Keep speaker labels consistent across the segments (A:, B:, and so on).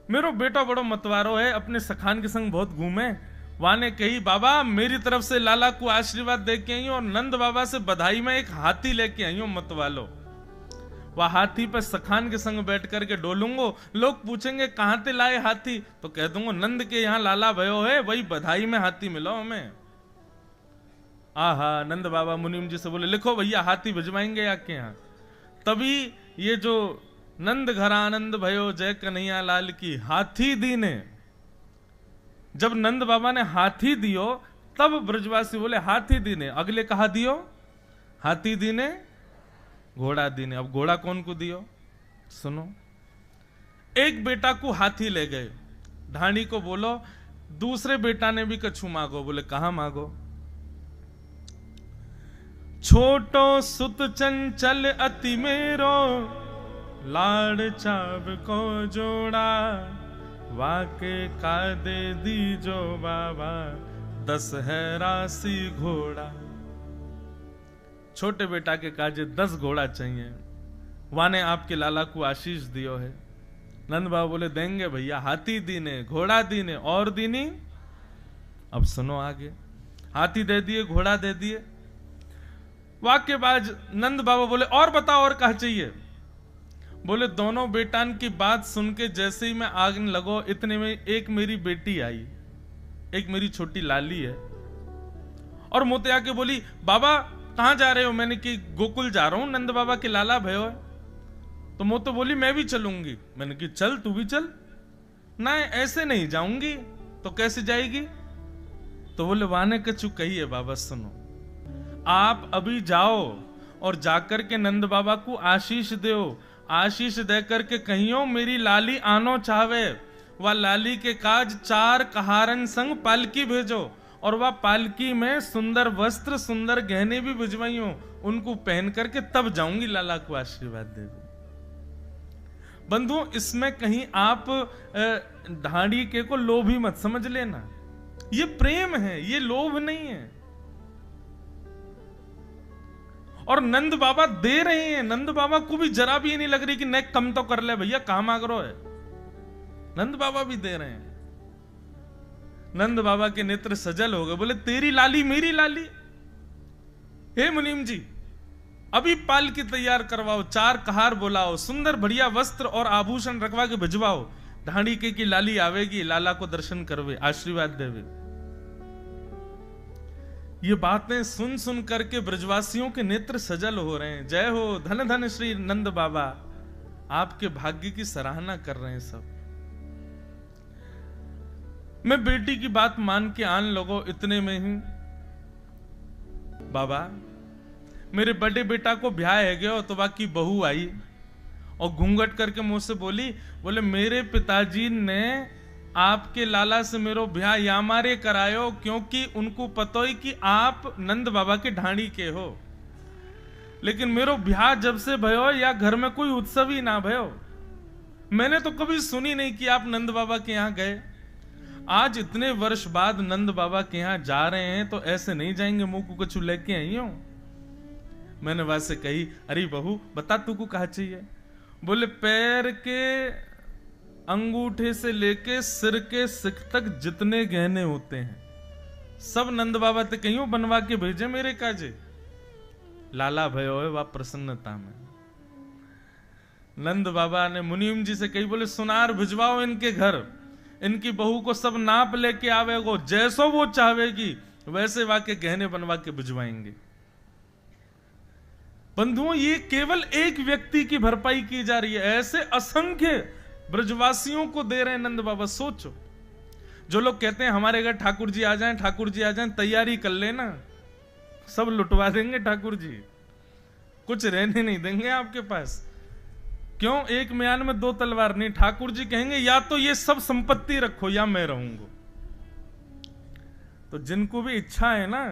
A: मेरो बेटा बड़ो मतवारो है, अपने सखान के संग बहुत घूमे। वहां ने कही बाबा मेरी तरफ से लाला को आशीर्वाद दे के आई हूं और नंद बाबा से बधाई में एक हाथी लेके आई हूं मतवालो। वह हाथी पर सखान के संग बैठ करके डोलूंगो। लोग पूछेंगे कहां ते लाए हाथी, तो कह दूंगा नंद के यहां लाला भयो है, वही बधाई में हाथी मिलो हमें। आहा, नंद बाबा मुनीम जी से बोले लिखो भैया हाथी भिजवाएंगे आपके यहां। तभी ये जो नंद घर आनंद भयो जय कन्हैया लाल की हाथी दीने, जब नंद बाबा ने हाथी दियो तब ब्रजवासी बोले हाथी दीने। अगले कहा दियो हाथी दीने घोड़ा दीने। अब घोड़ा कौन को दियो सुनो। एक बेटा को हाथी ले गए, ढाणी को बोलो दूसरे बेटा ने भी कछु मांगो। बोले कहां मांगो। छोटो सुत चंचल अति मेरो, लाड़ चाव को जोड़ा, वाके का दे दीजो बाबा, 10 है राशि घोड़ा। छोटे बेटा के काजे 10 घोड़ा चाहिए, वाने आपके लाला को आशीष दियो है। नंद बाबा बोले देंगे भैया, हाथी दीने घोड़ा दीने और दीनी। अब सुनो आगे, हाथी दे दिए घोड़ा दे दिए। वाक्य बाद नंद बाबा बोले और बताओ और कहा चाहिए। बोले दोनों बेटान की बात सुन के जैसे ही मैं आगन लगो, इतने में एक मेरी बेटी आई, एक मेरी छोटी लाली है, और मोते आके बोली बाबा कहां जा रहे हो। मैंने कि गोकुल जा रहा हूं, नंद बाबा के लाला भयो है। तो मोते बोली मैं भी चलूंगी। मैंने कि चल तू भी चल। ना ऐसे नहीं जाऊंगी। तो कैसे जाएगी। तो बोले वाने कछु कही है बाबा सुनो, आप अभी जाओ और जाकर के नंद बाबा को आशीष दो। आशीष देकर के कहियो मेरी लाली आनो चाहे, वह लाली के काज 4 कहारन संग पालकी भेजो, और वह पालकी में सुंदर वस्त्र सुंदर गहने भी भिजवाइयो, उनको पहन करके तब जाऊंगी लाला को आशीर्वाद देने। बंधुओं इसमें कहीं आप ढाड़ी के को लोभी मत समझ लेना, ये प्रेम है, ये लोभ नहीं है। और नंद बाबा दे रहे हैं, नंद बाबा को भी जरा भी नहीं लग रही कि नेक कम तो कर ले भैया, कहां मांग रहे है। नंद बाबा भी दे रहे हैं। नंद बाबा के नेत्र सजल हो गए। बोले तेरी लाली मेरी लाली। हे मुनीम जी अभी पालकी तैयार करवाओ, 4 कहार बुलाओ, सुंदर बढ़िया वस्त्र और आभूषण रखवा के भिजवाओ। ढाणी के की लाली आवेगी, लाला को दर्शन करवे, आशीर्वाद देवे। ये बातें सुन सुन करके ब्रजवासियों के नेत्र सजल हो रहे हैं। जय हो धन धन श्री नंद बाबा, आपके भाग्य की सराहना कर रहे हैं सब। मैं बेटी की बात मान के आन लगो, इतने में ही बाबा मेरे बड़े बेटा को ब्याह है गया, तो बाकी बहू आई और घूंघट करके मुझसे बोली, बोले मेरे पिताजी ने आपके लाला से मेरो ब्याह या मारे करायो, क्योंकि उनको पता ही कि आप नंद बाबा के ढाणी के हो। लेकिन मेरो ब्याह जब से भयो या घर में कोई उत्सव ही ना भयो, मैंने तो कभी सुनी नहीं कि आप नंद बाबा के यहां गए। आज इतने वर्ष बाद नंद बाबा के यहां जा रहे हैं, तो ऐसे नहीं जाएंगे मुंह को कुछ लेके आई हो। मैंने वहां से कही अरे बहू बता तू को कहा चाहिए। बोले पैर के अंगूठे से लेके सिर के सिक तक जितने गहने होते हैं सब नंद बाबा ते कहीं बनवा के भेजे मेरे काजे। लाला भयो है वह प्रसन्नता में। नंद बाबा ने मुनीम जी से कही, बोले सुनार भिजवाओ इनके घर, इनकी बहू को सब नाप लेके आवेगो, जैसो वो चाहेगी वैसे वाके गहने बनवा के भिजवाएंगे। बंधुओं ये केवल एक व्यक्ति की भरपाई की जा रही है, ऐसे असंख्य ब्रजवासियों को दे रहे हैं नंद बाबा। सोचो जो लोग कहते हैं हमारे घर ठाकुर जी आ जाएं, ठाकुर जी आ जाएं, तैयारी कर लेना, सब लुटवा देंगे ठाकुर जी, कुछ रहने नहीं देंगे आपके पास। क्यों एक म्यान में 2 तलवार नहीं। ठाकुर जी कहेंगे या तो ये सब संपत्ति रखो या मैं रहूंगा। तो जिनको भी इच्छा है ना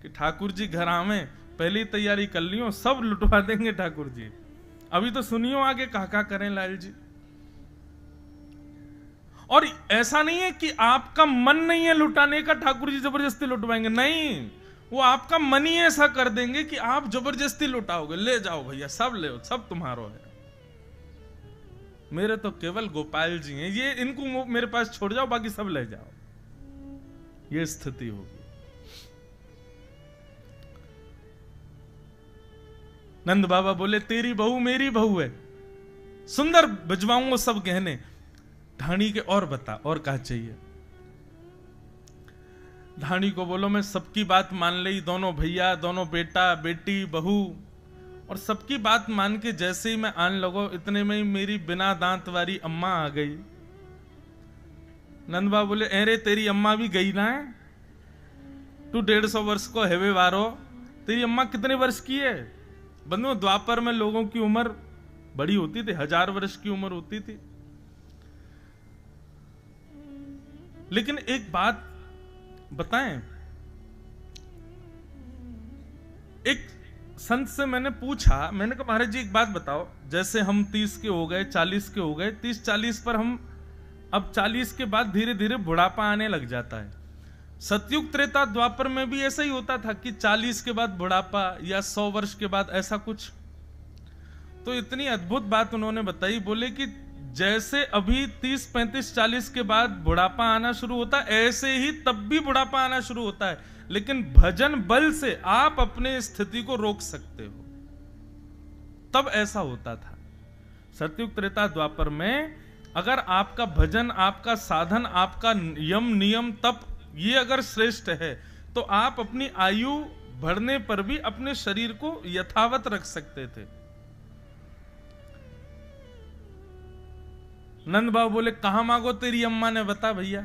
A: कि ठाकुर जी घर आवे, पहली तैयारी कर लियो, सब लुटवा देंगे ठाकुर जी। अभी तो सुनियो आगे कहा करें लाल जी। और ऐसा नहीं है कि आपका मन नहीं है लुटाने का, ठाकुर जी जबरदस्ती लुटवाएंगे, नहीं, वो आपका मन ही ऐसा कर देंगे कि आप जबरदस्ती लुटाओगे। ले जाओ भैया सब ले, सब तुम्हारो है। मेरे तो केवल गोपाल जी हैं, ये इनको मेरे पास छोड़ जाओ, बाकी सब ले जाओ। ये स्थिति होगी। नंद बाबा बोले तेरी बहू मेरी बहू है, सुंदर भिजवाऊंगा सब गहने। ढाणी के और बता और क्या चाहिए। ढाणी को बोलो मैं सबकी बात मान ली, दोनों भैया, दोनों बेटा बेटी बहू, और सबकी बात मान के जैसे ही मैं आने लगो इतने में ही मेरी बिना दांत वाली अम्मा आ गई। नंद बाबा बोले अरे तेरी अम्मा भी गई ना है, तू 150 वर्ष को हेवे वारो, तेरी अम्मा कितने वर्ष की है। बंधुओं द्वापर में लोगों की उम्र बड़ी होती थी, 1000 वर्ष की उम्र होती थी। लेकिन एक बात बताएं, एक संत से मैंने पूछा, मैंने कहा महाराज जी एक बात बताओ, जैसे हम 30 के हो गए, 40 के हो गए, 30-40 पर हम अब 40 के बाद धीरे धीरे बुढ़ापा आने लग जाता है। सतयुग त्रेता द्वापर में भी ऐसा ही होता था कि 40 के बाद बुढ़ापा या 100 वर्ष के बाद ऐसा कुछ। तो इतनी अद्भुत बात उन्होंने बताई, बोले कि जैसे अभी 30, 35, 40 के बाद बुढ़ापा आना शुरू होता है, ऐसे ही तब भी बुढ़ापा आना शुरू होता है, लेकिन भजन बल से आप अपने स्थिति को रोक सकते हो। तब ऐसा होता था सतयुग त्रेता द्वापर में। अगर आपका भजन, आपका साधन, आपका यम नियम तप ये अगर श्रेष्ठ है तो आप अपनी आयु बढ़ने पर भी अपने शरीर को यथावत रख सकते थे। नंद बाबू बोले कहां मांगो तेरी अम्मा ने बता भैया।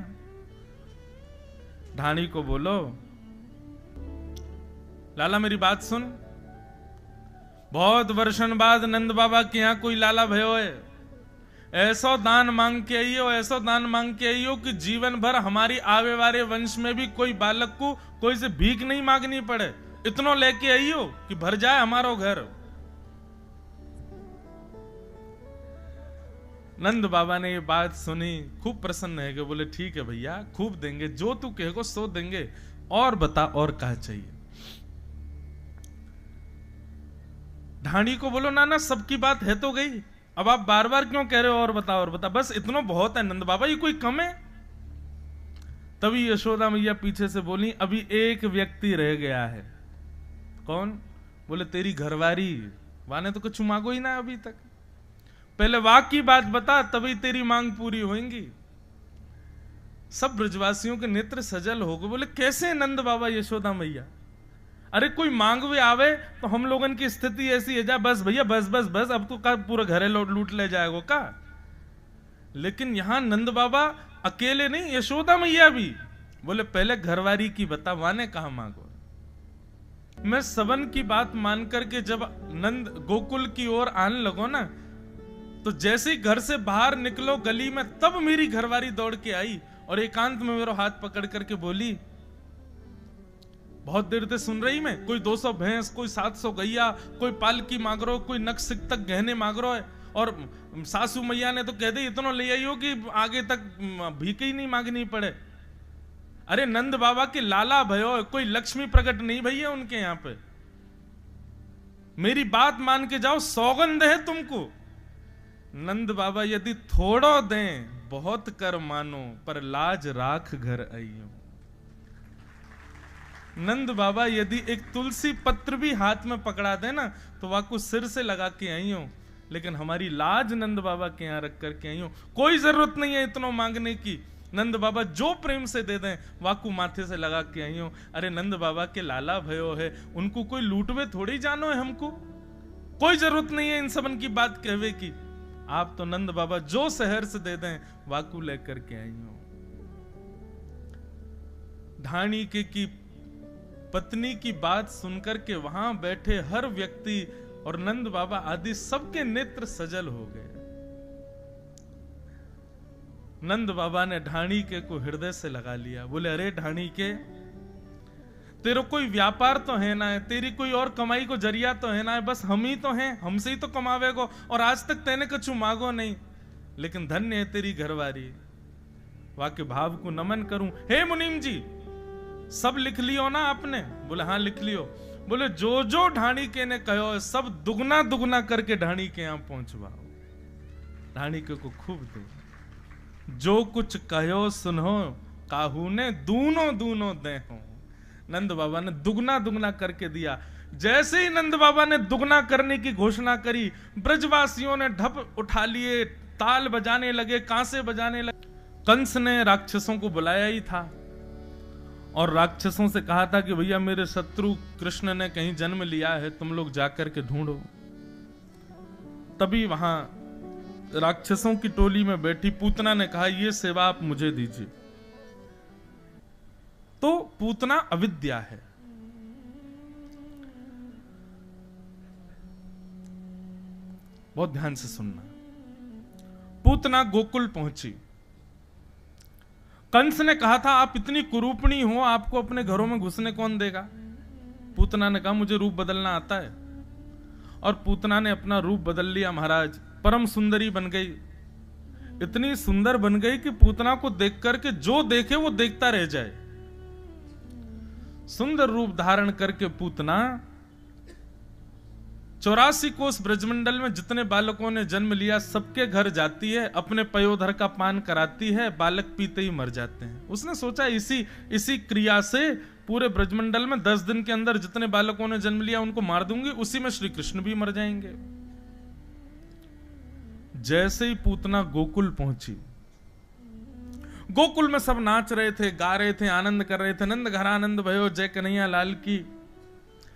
A: ढाणी को बोलो लाला मेरी बात सुन, बहुत वर्षन बाद नंद बाबा के यहां कोई लाला भयो है, ऐसो दान मांग के आइयो, ऐसो दान मांग के आइयो कि जीवन भर हमारी आवे वाले वंश में भी कोई बालक को कोई से भीख नहीं मांगनी पड़े, इतनो लेके आइयो कि भर जाए हमारो घर। नंद बाबा ने ये बात सुनी, खूब प्रसन्न है कि बोले ठीक है भैया, खूब देंगे, जो तू कहेगो सो देंगे, और बता और क्या चाहिए। ढाणी को बोलो ना ना सबकी बात है तो गई, अब आप बार बार क्यों कह रहे हो और बता और बता, बस इतना बहुत है नंद बाबा, ये कोई कम है। तभी यशोदा मैया पीछे से बोली अभी एक व्यक्ति रह गया है। कौन? बोले तेरी घरवारी, वाने तो कुछ मांगो ही ना अभी तक, पहले वाह की बात बता तभी तेरी मांग पूरी होगी। सब ब्रजवासियों के नेत्र सजल हो गए, बोले कैसे नंद बाबा यशोदा मैया, अरे कोई मांगवे आवे तो हम लोगन की स्थिति ऐसी है जा बस भैया बस बस बस, अब तो का पूरा घरे लूट ले जाएगो का। लेकिन यहां नंद बाबा अकेले नहीं, यशोदा मैया भी बोले पहले घरवारी की बता, वाने कहा मांगो। मैं सबन की बात मान करके जब नंद गोकुल की ओर आने लगो ना, तो जैसे ही घर से बाहर निकलो गली में, तब मेरी घरवारी दौड़ के आई और एकांत में मेरा हाथ पकड़ करके बोली, बहुत देर से सुन रही मैं, कोई 200 भैंस, कोई 700 गैया, कोई पालकी मांग रहा हो, कोई नक्सिक तक गहने मांग रहा है, और सासू मैया ने तो कह दे इतना ले आई हो कि आगे तक भीख ही नहीं मांगनी पड़े। अरे नंद बाबा के लाला भयो, कोई लक्ष्मी प्रकट नहीं भैया उनके यहां पे, मेरी बात मान के जाओ, सौगंध है तुमको। नंद बाबा यदि थोड़ो दें बहुत कर मानो, पर लाज राख घर आइयो। नंद बाबा यदि एक तुलसी पत्र भी हाथ में पकड़ा दे ना तो वाकू सिर से लगा के आई हूं, लेकिन हमारी लाज नंद बाबा के यहां रख करके आई हूं, कोई जरूरत नहीं है इतना मांगने की। नंद बाबा जो प्रेम से दे दें वाकू माथे से लगा के आई हूं। अरे नंद बाबा के लाला भयो है, उनको कोई लूटवे थोड़ी जानो है, हमको कोई जरूरत नहीं है इन सबन की बात कहवे की। आप तो नंद बाबा जो शहर से दे दें वाकू लेकर के आई हूं। ढाणी के की पत्नी की बात सुनकर के वहां बैठे हर व्यक्ति और नंद बाबा आदि सबके नेत्र सजल हो गए। नंद बाबा ने ढाणी के को हृदय से लगा लिया, बोले अरे ढाणी के, तेरा कोई व्यापार तो है ना है, तेरी कोई और कमाई को जरिया तो है ना है, बस हम ही तो हैं, हमसे ही तो कमावेगो, और आज तक तेने कछु मांगो नहीं, लेकिन धन्य है तेरी घरवारी। वाक्य भाव को नमन करूं। हे मुनीम जी सब लिख लियो ना आपने? बोले हाँ लिख लियो। बोले जो जो ढाणी के ने कहो सब दुगना दुगना करके ढाणी के यहां पहुंचवाओ। रानी को खूब दे। जो कुछ कहो सुनो काहू ने दूनो दूनो दे हो। नंद बाबा ने दुगना दुगना करके दिया। जैसे ही नंद बाबा ने दुगना करने की घोषणा करी, ब्रजवासियों ने ढप उठा लिए, ताल बजाने लगे, कांसे बजाने लगे। कंस ने राक्षसों को बुलाया ही था और राक्षसों से कहा था कि भैया मेरे शत्रु कृष्ण ने कहीं जन्म लिया है, तुम लोग जाकर के ढूंढो। तभी वहां राक्षसों की टोली में बैठी पूतना ने कहा, यह सेवा आप मुझे दीजिए। तो पूतना अविद्या है। बहुत ध्यान से सुनना। पूतना गोकुल पहुंची। कंस ने कहा था आप इतनी कुरूपणी हो, आपको अपने घरों में घुसने कौन देगा। पूतना ने कहा मुझे रूप बदलना आता है। और पूतना ने अपना रूप बदल लिया महाराज, परम सुंदरी बन गई। इतनी सुंदर बन गई कि पूतना को देख करके जो देखे वो देखता रह जाए। सुंदर रूप धारण करके पूतना 84 कोस ब्रजमंडल में जितने बालकों ने जन्म लिया सबके घर जाती है, अपने पयोधर का पान कराती है, बालक पीते ही मर जाते हैं। उसने सोचा इसी क्रिया से पूरे ब्रजमंडल में 10 दिन के अंदर जितने बालकों ने जन्म लिया उनको मार दूंगी, उसी में श्री कृष्ण भी मर जाएंगे। जैसे ही पूतना गोकुल पहुंची, गोकुल में सब नाच रहे थे, गा रहे थे, आनंद कर रहे थे। नंद घर आनंद भयो जय कन्हैया लाल की।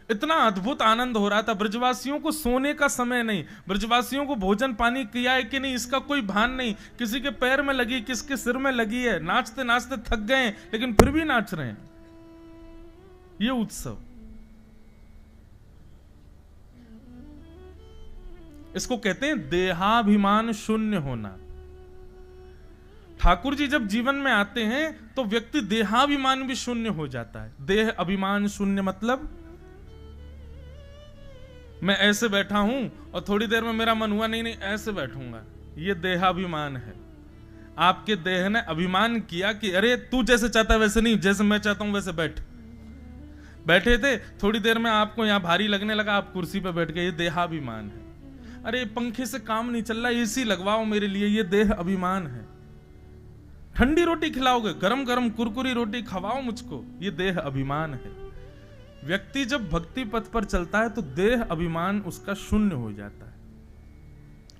A: इतना अद्भुत आनंद हो रहा था। ब्रजवासियों को सोने का समय नहीं, ब्रजवासियों को भोजन पानी किया है कि नहीं इसका कोई भान नहीं। किसी के पैर में लगी, किसके सिर में लगी है, नाचते नाचते थक गए लेकिन फिर भी नाच रहे हैं। ये उत्सव, इसको कहते हैं देहाभिमान शून्य होना। ठाकुर जी जब जीवन में आते हैं तो व्यक्ति देहाभिमान भी शून्य हो जाता है। देह अभिमान शून्य मतलब मैं ऐसे बैठा हूं और थोड़ी देर में मेरा मन हुआ नहीं ऐसे बैठूंगा, ये देहाभिमान है। आपके देह ने अभिमान किया कि अरे तू जैसे चाहता है वैसे नहीं, जैसे मैं चाहता हूं वैसे बैठे थे, थोड़ी देर में आपको यहां भारी लगने लगा, आप कुर्सी पे बैठ गए, ये देहाभिमान है। अरे पंखे से काम नहीं चल रहा, एसी लगवाओ मेरे लिए, ये देह अभिमान है। ठंडी रोटी खिलाओगे, गरम गरम कुरकुरी रोटी खवाओ मुझको, ये देह अभिमान है। व्यक्ति जब भक्ति पथ पर चलता है तो देह अभिमान उसका शून्य हो जाता है।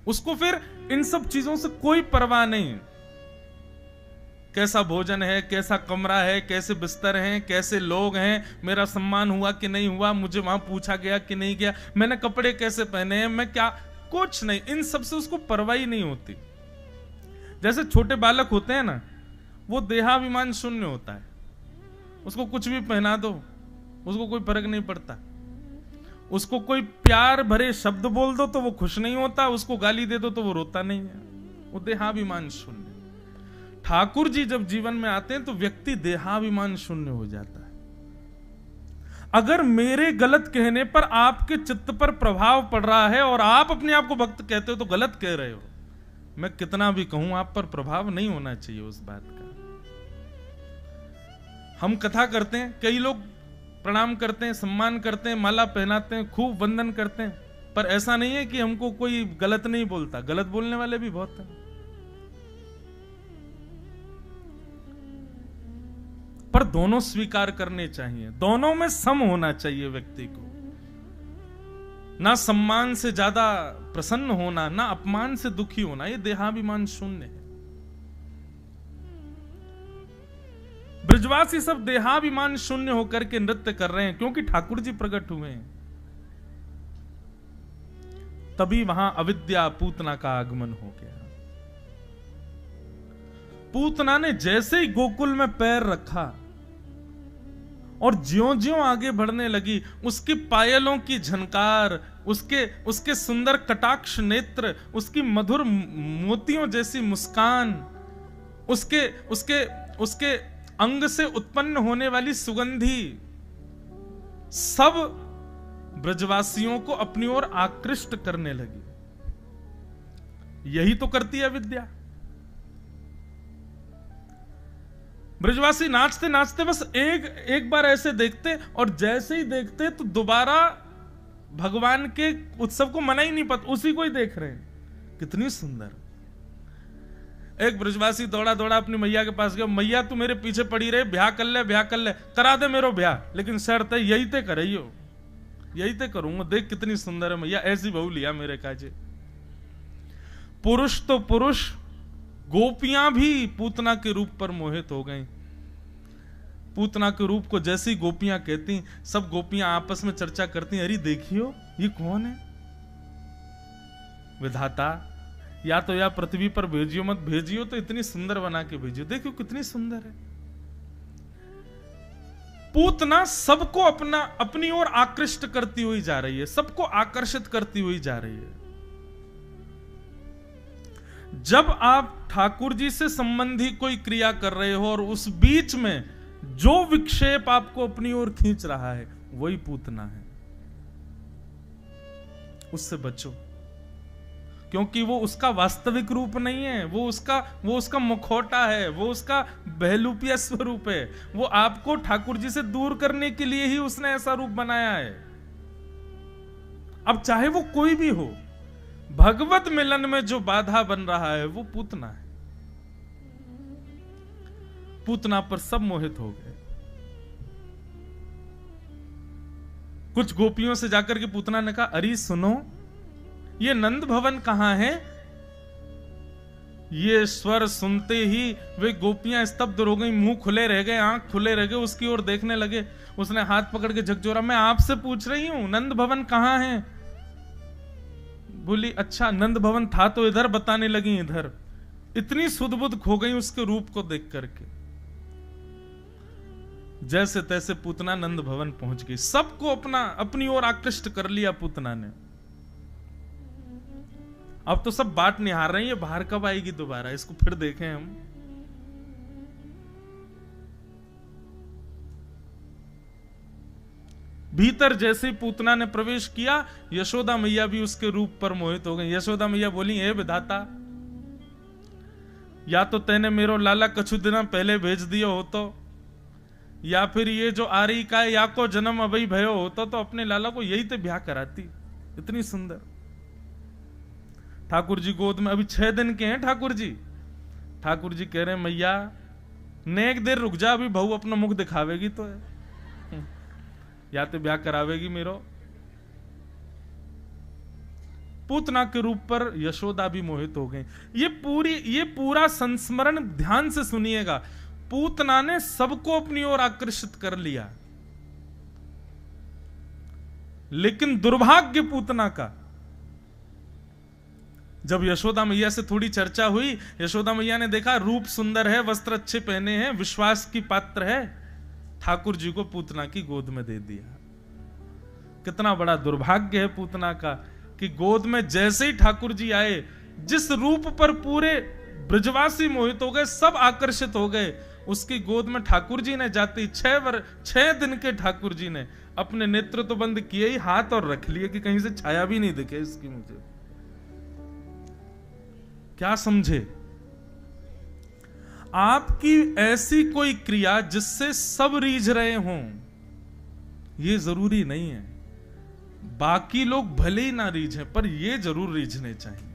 A: उसको फिर इन सब चीजों से कोई परवाह नहीं। कैसा भोजन है, कैसा कमरा है, कैसे बिस्तर हैं, कैसे लोग हैं, मेरा सम्मान हुआ कि नहीं हुआ, मुझे वहां पूछा गया कि नहीं गया, मैंने कपड़े कैसे पहने हैं, मैं क्या, कुछ नहीं। इन सब से उसको परवाह ही नहीं होती। जैसे छोटे बालक होते हैं ना, वो देहाभिमान शून्य होता है। उसको कुछ भी पहना दो, उसको कोई फर्क नहीं पड़ता। उसको कोई प्यार भरे शब्द बोल दो तो वो खुश नहीं होता, उसको गाली दे दो तो वो रोता नहीं है। वो देहाभिमान शून्य। ठाकुर जी जब जीवन में आते हैं तो व्यक्ति देहाभिमान शून्य हो जाता है। अगर मेरे गलत कहने पर आपके चित्त पर प्रभाव पड़ रहा है और आप अपने आप को भक्त कहते हो तो गलत कह रहे हो। मैं कितना भी कहूं आप पर प्रभाव नहीं होना चाहिए उस बात का। हम कथा करते हैं, कई लोग प्रणाम करते हैं, सम्मान करते हैं, माला पहनाते हैं, खूब वंदन करते हैं, पर ऐसा नहीं है कि हमको कोई गलत नहीं बोलता। गलत बोलने वाले भी बहुत हैं। पर दोनों स्वीकार करने चाहिए, दोनों में सम होना चाहिए व्यक्ति को। ना सम्मान से ज्यादा प्रसन्न होना, ना अपमान से दुखी होना, ये देहाभिमान शून्य है। ब्रजवासी सब देहाभिमान शून्य होकर के नृत्य कर रहे हैं क्योंकि ठाकुर जी प्रकट हुए हैं। तभी वहां अविद्या पूतना का आगमन हो गया। पूतना ने जैसे ही गोकुल में पैर रखा और ज्यों-ज्यों आगे बढ़ने लगी, उसकी पायलों की झनकार, उसके सुंदर कटाक्ष नेत्र, उसकी मधुर मोतियों जैसी मुस्कान, उसके अंग से उत्पन्न होने वाली सुगंधी, सब ब्रजवासियों को अपनी ओर आकृष्ट करने लगी। यही तो करती है विद्या। ब्रजवासी नाचते नाचते बस एक बार ऐसे देखते और जैसे ही देखते तो दोबारा भगवान के उत्सव को मना ही नहीं पाते, उसी को ही देख रहे हैं। कितनी सुंदर। एक ब्रजवासी दौड़ा दौड़ा अपनी मैया के पास गया, मैया तू मेरे पीछे पड़ी रहे, ब्याह कर ले, ब्याह कर ले, करा दे मेरो ब्याह, लेकिन शर्त है यही ते करियो, यही ते करूंगा, देख कितनी सुंदर है मैया, ऐसी बहू लिया मेरे काजे। पुरुष तो पुरुष, गोपियां भी पूतना के रूप पर मोहित हो गईं। पूतना के रूप को जैसी गोपियां कहती, सब गोपियां आपस में चर्चा करती, अरे देखियो ये कौन है? विधाता या तो या पृथ्वी पर भेजियो, मत भेजियो तो इतनी सुंदर बना के भेजियो, देखियो कितनी सुंदर है। पूतना सबको अपनी ओर आकृष्ट करती हुई जा रही है, सबको आकर्षित करती हुई जा रही है। जब आप ठाकुर जी से संबंधी कोई क्रिया कर रहे हो और उस बीच में जो विक्षेप आपको अपनी ओर खींच रहा है वही पूतना है, उससे बचो, क्योंकि वो उसका वास्तविक रूप नहीं है, वो उसका मुखौटा है, वो उसका बहलूपिया स्वरूप है। वो आपको ठाकुर जी से दूर करने के लिए ही उसने ऐसा रूप बनाया है। अब चाहे वो कोई भी हो, भगवत मिलन में जो बाधा बन रहा है वो पूतना है। पूतना पर सब मोहित हो गए। कुछ गोपियों से जाकर के पूतना ने कहा, अरे सुनो, ये नंद भवन कहां है? ये स्वर सुनते ही वे गोपियां स्तब्ध हो गई, मुंह खुले रह गए, आंख खुले रह गए, उसकी ओर देखने लगे। उसने हाथ पकड़ के झकझोरा, मैं आपसे पूछ रही हूं नंद भवन कहां है? बोली अच्छा नंद भवन था तो इधर, बताने लगी इधर। इतनी सुध-बुध खो गई उसके रूप को देख करके। जैसे तैसे पूतना नंद भवन पहुंच गई, सबको अपनी ओर आकृष्ट कर लिया पूतना ने। अब तो सब बाट निहार रहे हैं, ये बाहर कब आएगी दोबारा, इसको फिर देखें हम। भीतर जैसे ही पूतना ने प्रवेश किया, यशोदा मैया भी उसके रूप पर मोहित हो गई। यशोदा मैया बोली, हे विधाता, या तो तेने मेरो लाला कछु दिन पहले भेज दियो होतो, या फिर ये जो आ रही का या को जन्म अभी भयो होता तो अपने लाला को यही तो ब्याह कराती। इतनी सुंदर। ठाकुर जी गोद में अभी 6 दिन के हैं ठाकुर जी। ठाकुर जी कह रहे हैं मैया नेक देर रुक जा, अभी बहू अपना मुख दिखावेगी तो है, या तो ब्याह करावेगी मेरो। पूतना के रूप पर यशोदा भी मोहित हो गई। ये पूरा संस्मरण ध्यान से सुनिएगा। पूतना ने सबको अपनी ओर आकर्षित कर लिया, लेकिन दुर्भाग्य पूतना का, जब यशोदा मैया से थोड़ी चर्चा हुई, यशोदा मैया ने देखा रूप सुंदर है, वस्त्र अच्छे पहने हैं, विश्वास की पात्र है, ठाकुर जी को पूतना की गोद में दे दिया। कितना बड़ा दुर्भाग्य है पूतना का कि गोद में जैसे ही ठाकुर जी आए, जिस रूप पर पूरे ब्रजवासी मोहित हो गए, सब आकर्षित हो गए, उसकी गोद में ठाकुर जी ने जाते 6 दिन के ठाकुर जी ने अपने नेत्र तो बंद किए ही, हाथ और रख लिए कि कहीं से छाया भी नहीं दिखे इसकी। मुझे क्या समझे? आपकी ऐसी कोई क्रिया जिससे सब रीझ रहे हों, यह जरूरी नहीं है। बाकी लोग भले ही ना रीझें, पर ये जरूर रीझने चाहिए।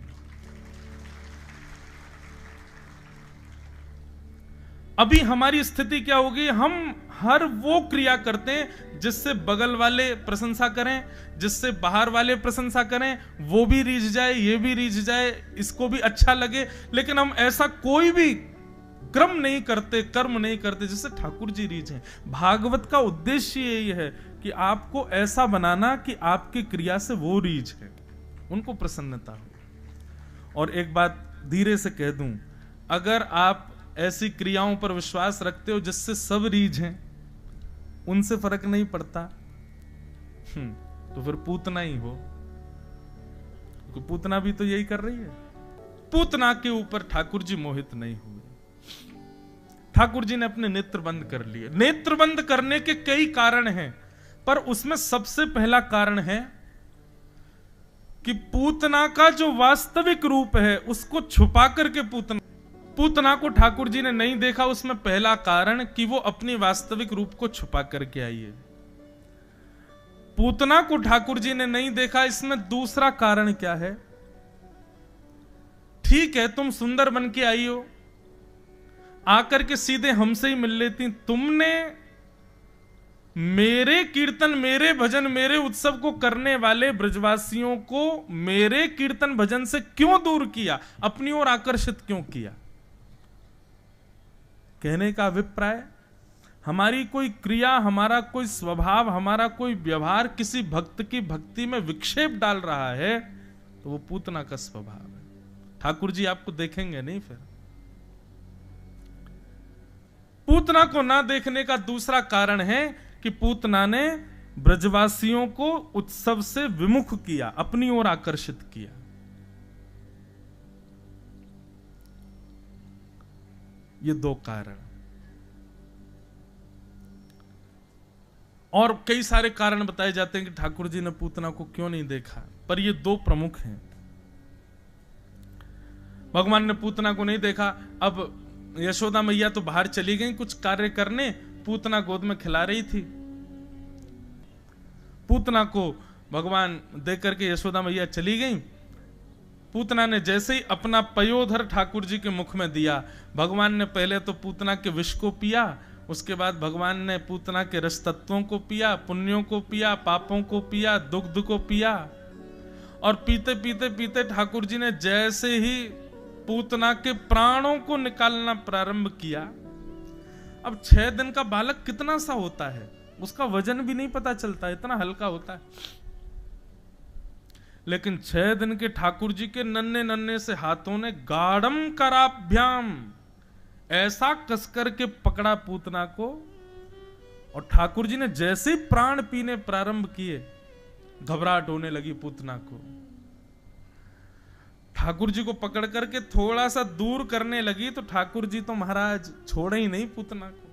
A: अभी हमारी स्थिति क्या होगी? हम हर वो क्रिया करते हैं जिससे बगल वाले प्रशंसा करें, जिससे बाहर वाले प्रशंसा करें, वो भी रीझ जाए, ये भी रीझ जाए, इसको भी अच्छा लगे, लेकिन हम ऐसा कोई भी क्रम नहीं करते, कर्म नहीं करते जिससे ठाकुर जी रीझें। भागवत का उद्देश्य यही है कि आपको ऐसा बनाना कि आपकी क्रिया से वो रीझ है, उनको प्रसन्नता हो। और एक बात धीरे से कह दूं, अगर आप ऐसी क्रियाओं पर विश्वास रखते हो जिससे सब रीझ हैं, उनसे फर्क नहीं पड़ता, तो फिर पूतना ही हो। तो पूतना भी तो यही कर रही है। पूतना के ऊपर ठाकुर जी मोहित नहीं हुए। ठाकुर जी ने अपने नेत्र बंद कर लिए। नेत्र बंद करने के कई कारण हैं, पर उसमें सबसे पहला कारण है कि पूतना का जो वास्तविक रूप है उसको छुपा करके पूतना को ठाकुर जी ने नहीं देखा। उसमें पहला कारण कि वो अपनी वास्तविक रूप को छुपा करके आई है। पूतना को ठाकुर जी ने नहीं देखा, इसमें दूसरा कारण क्या है? ठीक है, तुम सुंदर बन के आई हो, आकर के सीधे हमसे ही मिल लेती। तुमने मेरे कीर्तन, मेरे भजन, मेरे उत्सव को करने वाले ब्रजवासियों को मेरे कीर्तन भजन से क्यों दूर किया, अपनी ओर आकर्षित क्यों किया? कहने का अभिप्राय, हमारी कोई क्रिया, हमारा कोई स्वभाव, हमारा कोई व्यवहार किसी भक्त की भक्ति में विक्षेप डाल रहा है तो वो पूतना का स्वभाव है। ठाकुर जी आपको देखेंगे नहीं। फिर पूतना को ना देखने का दूसरा कारण है कि पूतना ने ब्रजवासियों को उत्सव से विमुख किया, अपनी ओर आकर्षित किया। ये दो कारण, और कई सारे कारण बताए जाते हैं कि ठाकुर जी ने पूतना को क्यों नहीं देखा, पर ये दो प्रमुख हैं। भगवान ने पूतना को नहीं देखा। अब यशोदा मैया तो बाहर चली गई कुछ कार्य करने, पूतना गोद में खिला रही थी। पूतना को भगवान देख करके यशोदा मैया चली गई। पूतना ने जैसे ही अपना पयोधर ठाकुर जी के मुख में दिया, भगवान ने पहले तो पूतना के विष को पिया, उसके बाद भगवान ने पूतना के रस तत्वों को पिया, पुण्यों को पिया, पापों को पिया, दुग्ध को पिया। और पीते पीते पीते ठाकुर जी ने जैसे ही पूतना के प्राणों को निकालना प्रारंभ किया, अब 6 दिन का बालक कितना सा होता है, उसका वजन भी नहीं पता चलता, इतना हल्का होता है। लेकिन 6 दिन के ठाकुर जी के नन्हे नन्हे से हाथों ने गाढ़म कराभ्याम ऐसा कसकर के पकड़ा पूतना को, और ठाकुर जी ने जैसे ही प्राण पीने प्रारंभ किए, घबराहट होने लगी पूतना को। ठाकुर जी को पकड़ करके थोड़ा सा दूर करने लगी तो ठाकुर जी तो महाराज छोड़े ही नहीं पूतना को।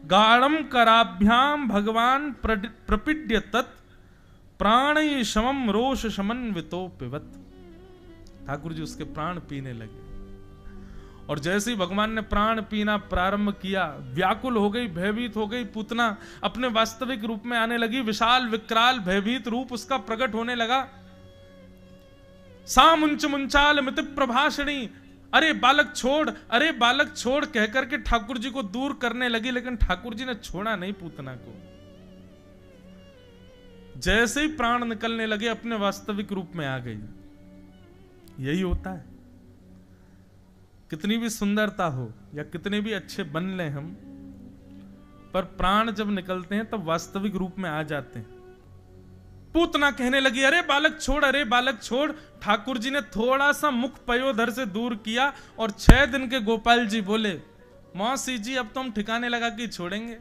A: गाढ़म कराभ्याम भगवान प्रपीड्य तत् प्राणै शमम रोष समन्वितो पिबत। ठाकुर जी उसके प्राण पीने लगे, और जैसे ही भगवान ने प्राण पीना प्रारंभ किया, व्याकुल हो गई, भयभीत हो गई पूतना, अपने वास्तविक रूप में आने लगी। विशाल विकराल भयभीत रूप उसका प्रकट होने लगा। सा मुंच मुंचाल मिति प्रभाषणी, अरे बालक छोड़, अरे बालक छोड़ कह करके ठाकुर जी को दूर करने लगी, लेकिन ठाकुर जी ने छोड़ा नहीं पूतना को। जैसे ही प्राण निकलने लगे अपने वास्तविक रूप में आ गई। यही होता है, कितनी भी सुंदरता हो या कितने भी अच्छे बन ले हम, पर प्राण जब निकलते हैं तब वास्तविक रूप में आ जाते हैं। पूतना कहने लगी अरे बालक छोड़, अरे बालक छोड़। ठाकुर जी ने थोड़ा सा मुख पयोधर से दूर किया, और 6 दिन के गोपाल जी बोले मौसी जी अब तो हम ठिकाने लगा के छोड़ेंगे।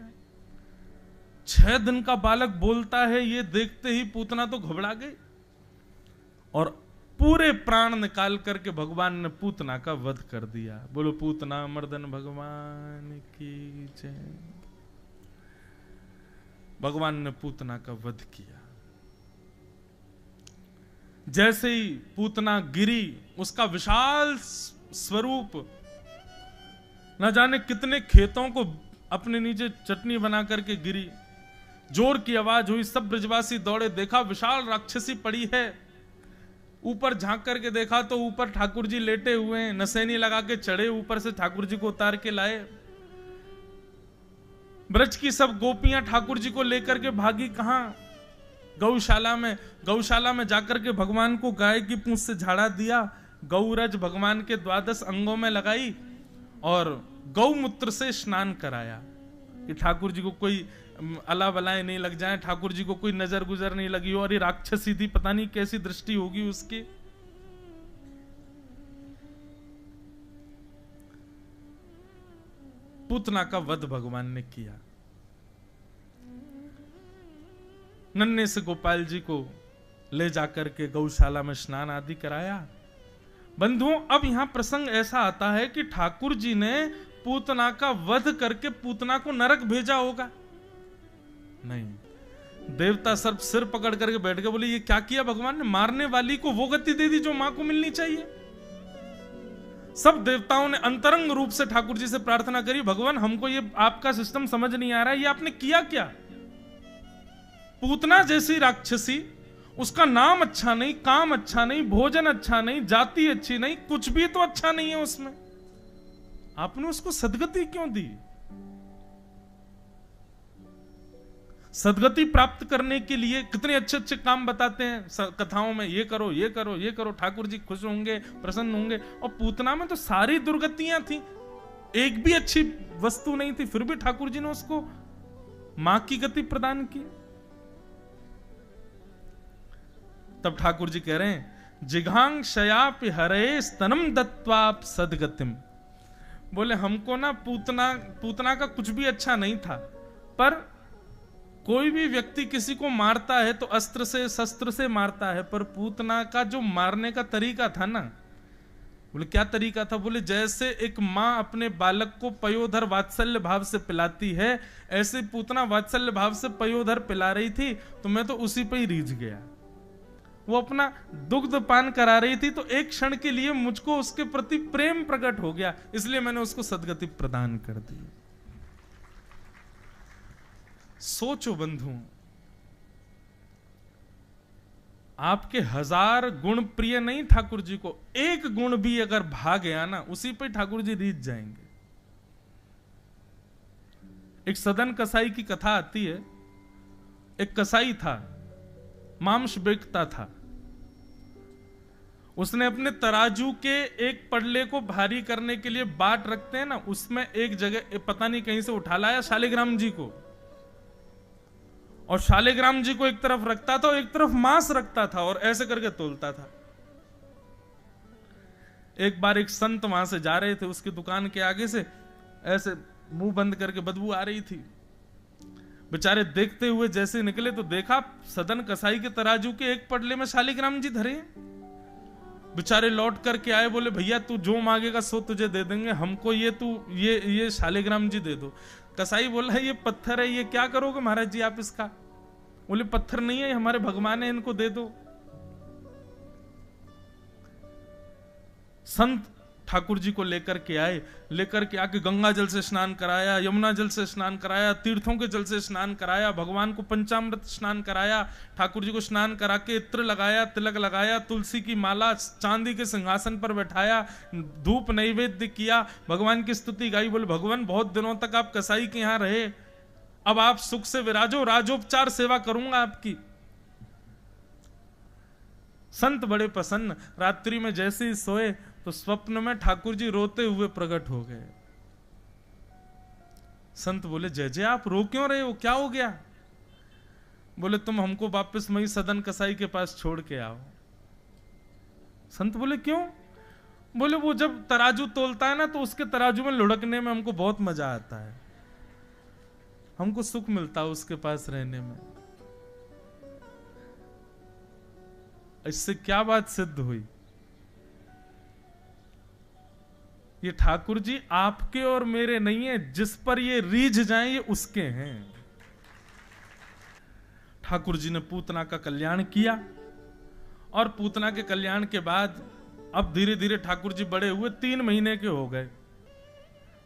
A: 6 दिन का बालक बोलता है, ये देखते ही पूतना तो घबरा गई, और पूरे प्राण निकाल करके भगवान ने पूतना का वध कर दिया। बोलो पूतना मर्दन भगवान की जय। भगवान ने पूतना का वध किया। जैसे ही पूतना गिरी, उसका विशाल स्वरूप न जाने कितने खेतों को अपने नीचे चटनी बना करके गिरी। जोर की आवाज हुई, सब ब्रजवासी दौड़े, देखा विशाल राक्षसी पड़ी है। ऊपर झांक करके देखा तो ऊपर ठाकुर जी लेटे हुए हैं, नसैनी लगा के चढ़े, ऊपर से ठाकुर जी को उतार के लाए। ब्रज की सब गोपियां ठाकुर जी को लेकर के भागी कहां? गौशाला में। गौशाला में जाकर के भगवान को गाय की पूंछ से झाड़ा दिया, गौरज भगवान के 12 अंगों में लगाई और गौमूत्र से स्नान कराया कि ठाकुर जी को कोई अला बलाएं नहीं लग जाए, ठाकुर जी को कोई नजर गुजर नहीं लगी हो। और ये राक्षसी थी, पता नहीं कैसी दृष्टि होगी उसकी। पूतना का वध भगवान ने किया। नन्हे से गोपाल जी को ले जाकर के गौशाला में स्नान आदि कराया। बंधुओं, अब यहां प्रसंग ऐसा आता है कि ठाकुर जी ने पूतना का वध करके पूतना को नरक भेजा होगा? नहीं, देवता सर्प सिर पकड़ करके बैठ गए, बोले ये क्या किया भगवान ने? मारने वाली को वो गति दे दी जो मां को मिलनी चाहिए। सब देवताओं ने अंतरंग रूप से ठाकुर जी से प्रार्थना करी, भगवान हमको ये आपका सिस्टम समझ नहीं आ रहा है, ये आपने किया क्या? पूतना जैसी राक्षसी, उसका नाम अच्छा नहीं, काम अच्छा नहीं, भोजन अच्छा नहीं, जाति अच्छी नहीं, कुछ भी तो अच्छा नहीं है उसमें। आपने उसको सदगति क्यों दी? सदगति प्राप्त करने के लिए कितने अच्छे अच्छे काम बताते हैं कथाओं में, ये करो ये करो ये करो, ठाकुर जी खुश होंगे, प्रसन्न होंगे। और पूतना में तो सारी दुर्गतियां थी, एक भी अच्छी वस्तु नहीं थी, फिर भी ठाकुर जी ने उसको मां की गति प्रदान की। तब ठाकुर जी कह रहे हैं, जिघांग शयापि हरे स्तनम दत्वाप सदगतिम। बोले हमको ना पूतना का कुछ भी अच्छा नहीं था, पर कोई भी व्यक्ति किसी को मारता है तो अस्त्र से शस्त्र से मारता है, पर पूतना का जो मारने का तरीका था ना, बोले क्या तरीका था? बोले जैसे एक माँ अपने बालक को पयोधर वात्सल्य भाव से पिलाती है, ऐसे पूतना वात्सल्य भाव से पयोधर पिला रही थी, तो मैं तो उसी पे ही रीझ गया। वो अपना दुग्ध पान करा रही थी, तो एक क्षण के लिए मुझको उसके प्रति प्रेम प्रकट हो गया, इसलिए मैंने उसको सदगति प्रदान कर दी। सोचो बंधु, आपके 1000 गुण प्रिय नहीं ठाकुर जी को, एक गुण भी अगर भाग गया ना, उसी पे ठाकुर जी रीझ जाएंगे। एक सदन कसाई की कथा आती है। एक कसाई था, मांस बेचता था। उसने अपने तराजू के एक पड़ले को भारी करने के लिए बाट रखते हैं ना, उसमें एक जगह पता नहीं कहीं से उठा लाया शालिग्राम जी को, और शालिग्राम जी को एक तरफ रखता था और एक तरफ मांस रखता था, और ऐसे करके तोलता था। एक बार एक संत वहां से जा रहे थे, उसकी दुकान के आगे से ऐसे मुंह बंद करके बदबू आ रही थी। बेचारे देखते हुए जैसे निकले तो देखा सदन कसाई के तराजू के एक पड़ले में शालिग्राम जी धरे। बेचारे लौट करके आए, बोले भैया तू जो मांगेगा सो तुझे दे देंगे, हमको ये शालिग्राम जी दे दो। कसाई बोला ये पत्थर है, ये क्या करोगे महाराज जी आप इसका? बोले पत्थर नहीं है, हमारे भगवान है, इनको दे दो। संत ठाकुर जी को लेकर के आए, लेकर के आके गंगा जल से स्नान कराया, यमुना जल से स्नान कराया, तीर्थों के जल से स्नान कराया, भगवान को पंचामृत स्नान कराया, ठाकुर जी को स्नान करा के इत्र लगाया, तिलक लगाया, तुलसी की माला, चांदी के सिंहासन पर बैठाया, धूप नैवेद्य किया, भगवान की स्तुति गाई। बोले भगवान बहुत दिनों तक आप कसाई के यहाँ रहे, अब आप सुख से विराजो, राजोपचार सेवा करूंगा आपकी। संत बड़े प्रसन्न। रात्रि में जैसे ही सोए तो स्वप्न में ठाकुर जी रोते हुए प्रकट हो गए। संत बोले जय जय आप रो क्यों रहे हो, क्या हो गया? बोले तुम हमको वापस वही सदन कसाई के पास छोड़ के आओ। संत बोले क्यों? बोले वो जब तराजू तोलता है ना, तो उसके तराजू में लुढ़कने में हमको बहुत मजा आता है, हमको सुख मिलता है उसके पास रहने में। इससे क्या बात सिद्ध हुई? ये ठाकुर जी आपके और मेरे नहीं है, जिस पर ये रीझ जाएं ये उसके हैं। ठाकुर जी ने पूतना का कल्याण किया, और पूतना के कल्याण के बाद अब धीरे धीरे ठाकुर जी बड़े हुए, 3 महीने के हो गए।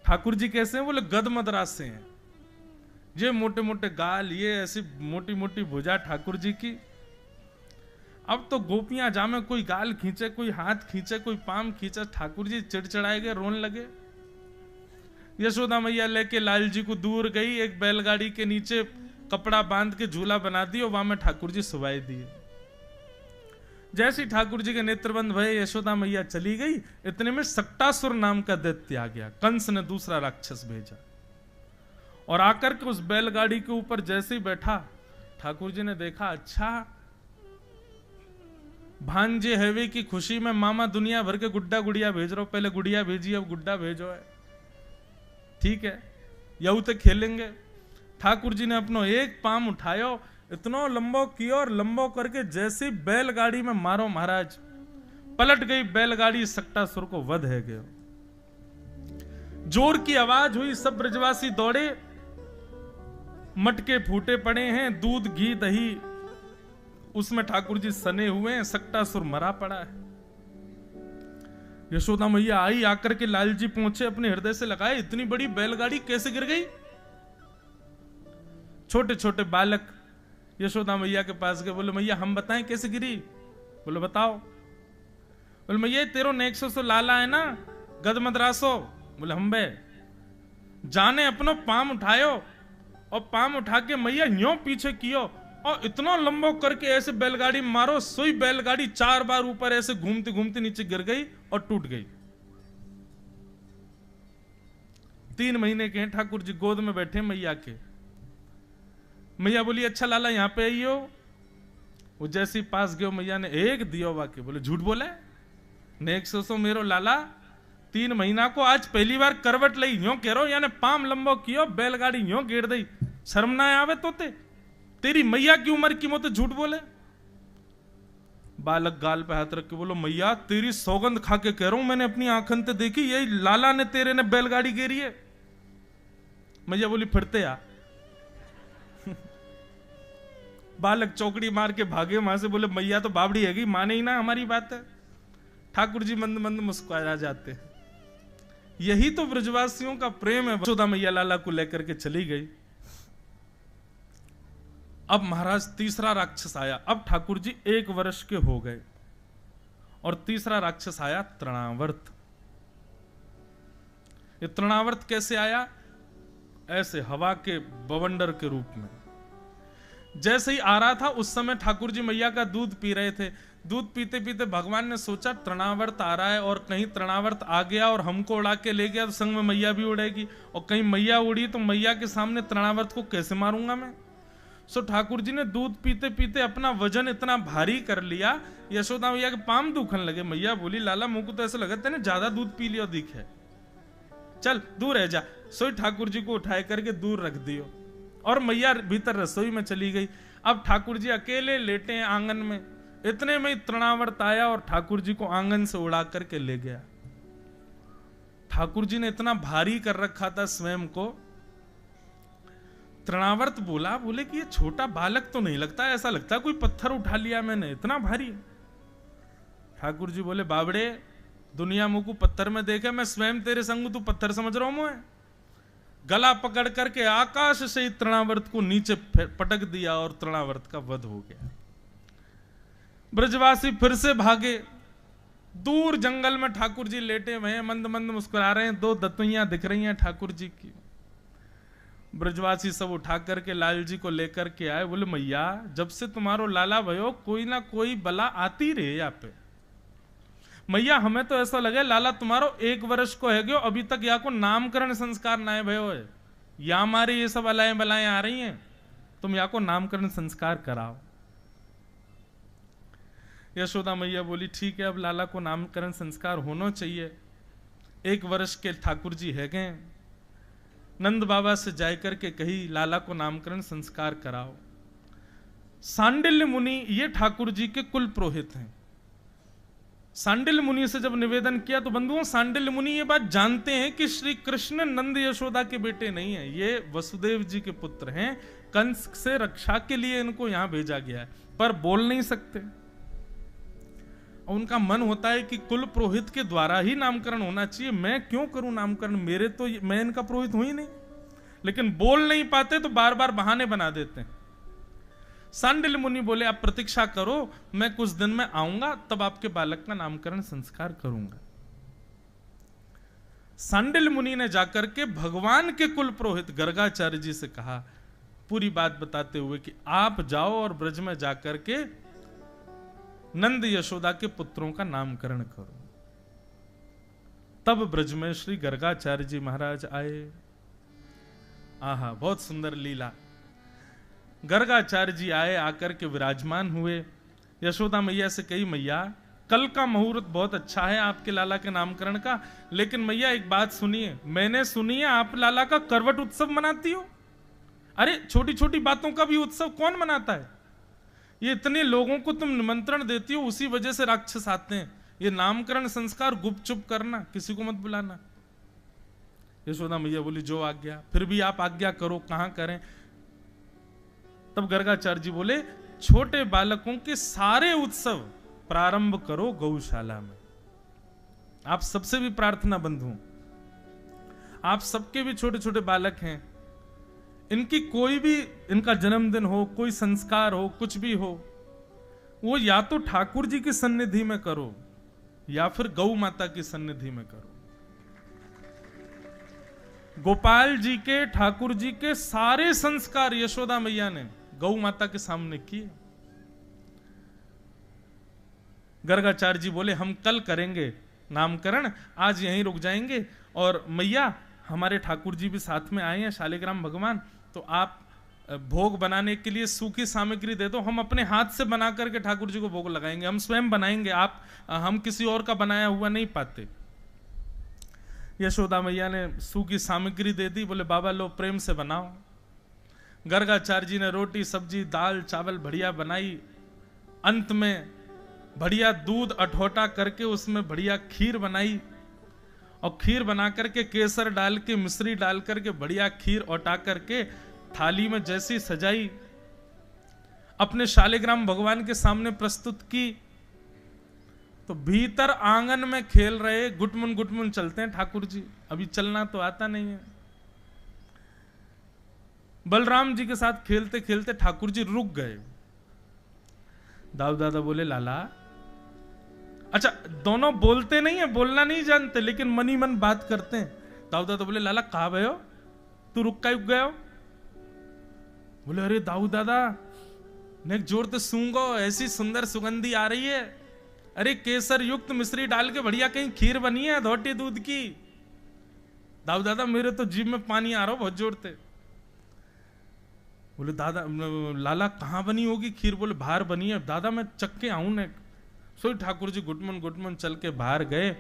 A: ठाकुर जी कैसे हैं? बोले गद मद्रास से हैं। ये मोटे मोटे गाल, ये ऐसी मोटी मोटी भुजा ठाकुर जी की। अब तो गोपियां जामे, कोई गाल खींचे, कोई हाथ खींचे, कोई पाम खींचे, ठाकुर जी चिड़चिड़ाए गए, रोने लगे। यशोदा मैया लेके लाल जी को दूर गई, एक बैलगाड़ी के नीचे कपड़ा बांध के झूला बना दिया, वहां में ठाकुर जी सुवाई दिए। जैसे ठाकुर जी के नेत्रबंद भये, यशोदा मैया चली गई, इतने में सक्टासुर नाम का दैत्य आ गया। कंस ने दूसरा राक्षस भेजा, और आकर के उस बैलगाड़ी के ऊपर जैसे ही बैठा, ठाकुर जी ने देखा अच्छा भांजे हैवे की खुशी में मामा दुनिया भर के गुड्डा गुड़िया भेज रहा हो, पहले गुड़िया भेजी अब गुड्डा भेजो है, ठीक है यू तो खेलेंगे। ठाकुर जी ने अपनो एक पाम उठायो, इतना लंबो कियो, और लंबो करके जैसे बैलगाड़ी में मारो महाराज, पलट गई बैलगाड़ी, सक्टासुर को वध है गयो। जोर की आवाज हुई, सब ब्रजवासी दौड़े, मटके फूटे पड़े हैं, दूध घी दही उसमें ठाकुर जी सने हुए हैं, सक्टासुर मरा पड़ा है। यशोदा मैया आई, आकर के लाल जी पहुंचे, अपने हृदय से लगाए, इतनी बड़ी बैलगाड़ी कैसे गिर गई? छोटे छोटे बालक यशोदा मैया के पास गए, बोले मैया हम बताएं कैसे गिरी? बोले बताओ। बोले मैया तेरो नेक्सो सो लाला है ना, गद मद्रासो, बोले हम बे जाने अपनो पाम उठायो और पाम उठा के मैया यूं पीछे कियो और इतना लंबो करके ऐसे बैलगाड़ी मारो, सोई बैलगाड़ी 4 बार ऊपर ऐसे घूमते घूमते नीचे गिर गई और टूट गई। 3 महीने के हैं ठाकुर जी, गोद में बैठे मैया के। मैया बोली अच्छा लाला यहां पे आइयो। वो जैसे ही पास गयो मैया ने एक दियो वाके। बोले झूठ बोले ने 100 मेरो लाला 3 महीना को आज पहली बार करवट लई यूं कह रो यानी पाम लंबो कियो बैलगाड़ी यूं गिर गई, शर्म ना आवे तोते? तेरी मैया की उम्र की मोते झूठ बोले। बालक गाल पे हाथ रख के बोलो मैया तेरी सौगंध खा के कह रहा हूं, मैंने अपनी आंखन ते देखी, यही लाला ने तेरे ने बैलगाड़ी गिरी है। मैया बोली फिरते आ। बालक चौकड़ी मार के भागे वहां से। बोले मैया तो बाबड़ी हैगी, माने ही ना हमारी बात है। ठाकुर जी मंद मंद मुस्कुरा जाते। यही तो ब्रजवासियों का प्रेम है। यशोदा मैया लाला को लेकर के चली गई। अब महाराज तीसरा राक्षस आया। अब ठाकुर जी 1 वर्ष के हो गए और तीसरा राक्षस आया तृणावर्त। ये तृणावर्त कैसे आया? ऐसे हवा के बवंडर के रूप में। जैसे ही आ रहा था उस समय ठाकुर जी मैया का दूध पी रहे थे। दूध पीते पीते भगवान ने सोचा तृणावर्त आ रहा है और कहीं तृणावर्त आ गया और हमको उड़ा के ले गया तो संग में मैया भी उड़ेगी, और कहीं मैया उड़ी तो मैया के सामने तृणावर्त को कैसे मारूंगा मैं। सो ठाकुर जी ने दूध पीते पीते अपना वजन इतना भारी कर लिया, यशोदा मैया के पाम दुखन लगे। मैया बोली लाला मुंह को तो ऐसा लगता है ना ज्यादा दूध पी लियो दिखे, चल दूर रह जा। सो ठाकुर जी को उठाए करके दूर रख दियो और मैया भीतर रसोई में चली गई। अब ठाकुर जी अकेले लेटे हैं आंगन में। इतने में तृणावर्त आया और ठाकुर जी को आंगन से उड़ा करके ले गया। ठाकुर जी ने इतना भारी कर रखा था स्वयं को। तृणावर्त बोले कि ये छोटा बालक तो नहीं लगता, ऐसा लगता कोई पत्थर उठा लिया मैंने, इतना भारी। ठाकुर जी बोले बाबड़े दुनिया मुंह को पत्थर में देखे, मैं स्वयं तेरे संग तू पत्थर समझ रहा हूं मैं। गला पकड़ करके आकाश से तृणावर्त को नीचे पटक दिया और तृणावर्त का वध हो गया। ब्रजवासी फिर से भागे। दूर जंगल में ठाकुर जी लेटे हुए हैं, मंद मंद मुस्कुरा रहे हैं। 2 दतुइयां दिख रही हैं ठाकुर जी की। ब्रजवासी सब उठा करके लाल जी को लेकर के आए। बोले मैया जब से तुम्हारो लाला भयो कोई ना कोई बला आती रहे यहाँ पे। मैया हमें तो ऐसा लगे लाला तुम्हारो 1 वर्ष को है गयो, अभी तक यहाँ को नामकरण संस्कार ना है भयो है। या हमारे ये सब अलाएं बलाएं आ रही हैं, तुम यहाँ को नामकरण संस्कार कराओ। यशोदा मैया बोली ठीक है अब लाला को नामकरण संस्कार होना चाहिए। 1 वर्ष के ठाकुर जी है गए। नंद बाबा से जाकर के कही लाला को नामकरण संस्कार कराओ। सांडिल्य मुनि ये ठाकुर जी के कुल पुरोहित हैं। सांडिल्य मुनि से जब निवेदन किया तो बंधुओं सांडिल्य मुनि ये बात जानते हैं कि श्री कृष्ण नंद यशोदा के बेटे नहीं है, ये वसुदेव जी के पुत्र हैं। कंस से रक्षा के लिए इनको यहां भेजा गया है, पर बोल नहीं सकते। उनका मन होता है कि कुल पुरोहित के द्वारा ही नामकरण होना चाहिए, मैं क्यों करूं नामकरण, मेरे तो मैं इनका पुरोहित हूं ही नहीं। लेकिन बोल नहीं पाते तो बार बार बहाने बना देते हैं। सांडिल्य मुनि बोले आप प्रतीक्षा करो, मैं कुछ दिन में आऊंगा तब आपके बालक का नामकरण संस्कार करूंगा। सांडिल्य मुनि ने जाकर के भगवान के कुल पुरोहित गर्गाचार्य जी से कहा, पूरी बात बताते हुए कि आप जाओ और ब्रज में जाकर के नंद यशोदा के पुत्रों का नामकरण करो। तब ब्रज में श्री गर्गाचार्य जी महाराज आए। आहा बहुत सुंदर लीला। गर्गाचार्य जी आए, आकर के विराजमान हुए। यशोदा मैया से कही मैया कल का मुहूर्त बहुत अच्छा है आपके लाला के नामकरण का, लेकिन मैया एक बात सुनिए, मैंने सुनी है आप लाला का करवट उत्सव मनाती हो। अरे छोटी छोटी बातों का भी उत्सव कौन मनाता है? ये इतने लोगों को तुम निमंत्रण देती हो, उसी वजह से राक्षस आते हैं। ये नामकरण संस्कार गुपचुप करना, किसी को मत बुलाना। यशोदा मैया बोली जो आज्ञा, फिर भी आप आज्ञा करो कहां करें। तब गर्गाचार्य जी बोले छोटे बालकों के सारे उत्सव प्रारंभ करो गौशाला में। आप सबसे भी प्रार्थना बंधु, आप सबके भी छोटे छोटे बालक हैं, इनकी कोई भी इनका जन्मदिन हो, कोई संस्कार हो, कुछ भी हो, वो या तो ठाकुर जी की सन्निधि में करो या फिर गौ माता की सन्निधि में करो। गोपाल जी के, ठाकुर जी के सारे संस्कार यशोदा मैया ने गौ माता के सामने किए। गर्गाचार्य जी बोले हम कल करेंगे नामकरण, आज यहीं रुक जाएंगे, और मैया हमारे ठाकुर जी भी साथ में आए हैं, शालिग्राम भगवान, तो आप भोग बनाने के लिए सूखी सामग्री दे दो, हम अपने हाथ से बना करके ठाकुर जी को भोग लगाएंगे, हम स्वयं बनाएंगे, हम किसी और का बनाया हुआ नहीं पाते। यशोदा मैया ने सूखी सामग्री दे दी, बोले बाबा लो प्रेम से बनाओ। गर्गाचार्य जी ने रोटी सब्जी दाल चावल बढ़िया बनाई, अंत में बढ़िया दूध अठोटा करके उसमें बढ़िया खीर बनाई, और खीर बना करके केसर डाल के मिश्री डाल करके बढ़िया खीर औटा करके थाली में जैसी सजाई, अपने शालिग्राम भगवान के सामने प्रस्तुत की, तो भीतर आंगन में खेल रहे गुटमुन गुटमुन चलते हैं ठाकुर जी, अभी चलना तो आता नहीं है। बलराम जी के साथ खेलते खेलते ठाकुर जी रुक गए। दाऊ दादा बोले लाला, अच्छा दोनों बोलते नहीं है, बोलना नहीं जानते, लेकिन मनी मन बात करते हैं। दाऊ दादा बोले लाला कहाँ गए हो, तू रुक गए हो? बोले अरे दाऊ दादा ने जोर से सूंघो, ऐसी सुंदर सुगंधी आ रही है, अरे केसर युक्त मिश्री डाल के बढ़िया कहीं खीर बनी है धोटी दूध की। दाऊ दादा मेरे तो जीभ में पानी आ रहा हो बहुत जोर से। बोले दादा लाला कहाँ बनी होगी खीर? बोले बाहर बनी है। दादा मैं चख के आऊं ने। सोई ठाकुर जी गुटमन गुटमन चल के बाहर गए।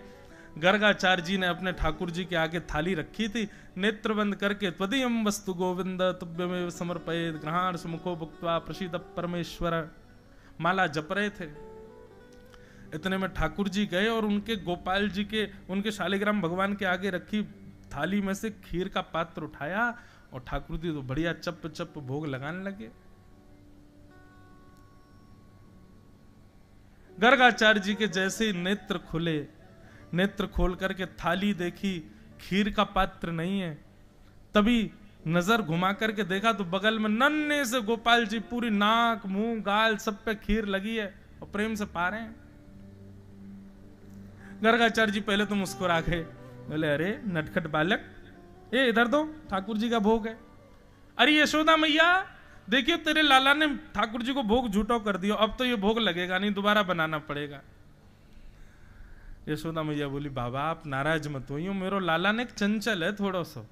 A: गर्गाचार्य जी ने अपने ठाकुर जी के आगे थाली रखी थी, नेत्र बंद करके त्वदीयम वस्तु गोविंद तुभ्यमेव समर्पयेत् ग्रहाण सुमुखो भुक्त्वा प्रसीद परमेश्वर माला जप रहे थे। इतने में ठाकुर जी गए और उनके गोपाल जी के, उनके शालिग्राम भगवान के आगे रखी थाली में से खीर का पात्र उठाया और ठाकुर जी तो बढ़िया चप चप भोग लगाने लगे। गर्गाचार्य जी के जैसे ही नेत्र खुले, नेत्र खोल करके थाली देखी, खीर का पात्र नहीं है। तभी नजर घुमा करके देखा तो बगल में नन्हे से गोपाल जी पूरी नाक मुंह गाल सब पे खीर लगी है और प्रेम से पा रहे हैं। गर्गाचार्य जी पहले तो मुस्कुरा गए, बोले अरे नटखट बालक, ये इधर दो, ठाकुर जी का भोग है। अरे यशोदा मैया देखिए तेरे लाला ने ठाकुर जी को भोग झूठो कर दिया, अब तो ये भोग लगेगा नहीं, दोबारा बनाना पड़ेगा। यशोदा मैया बोली बाबा आप नाराज मत होइए, मेरो लाला ने चंचल है थोड़ा सा।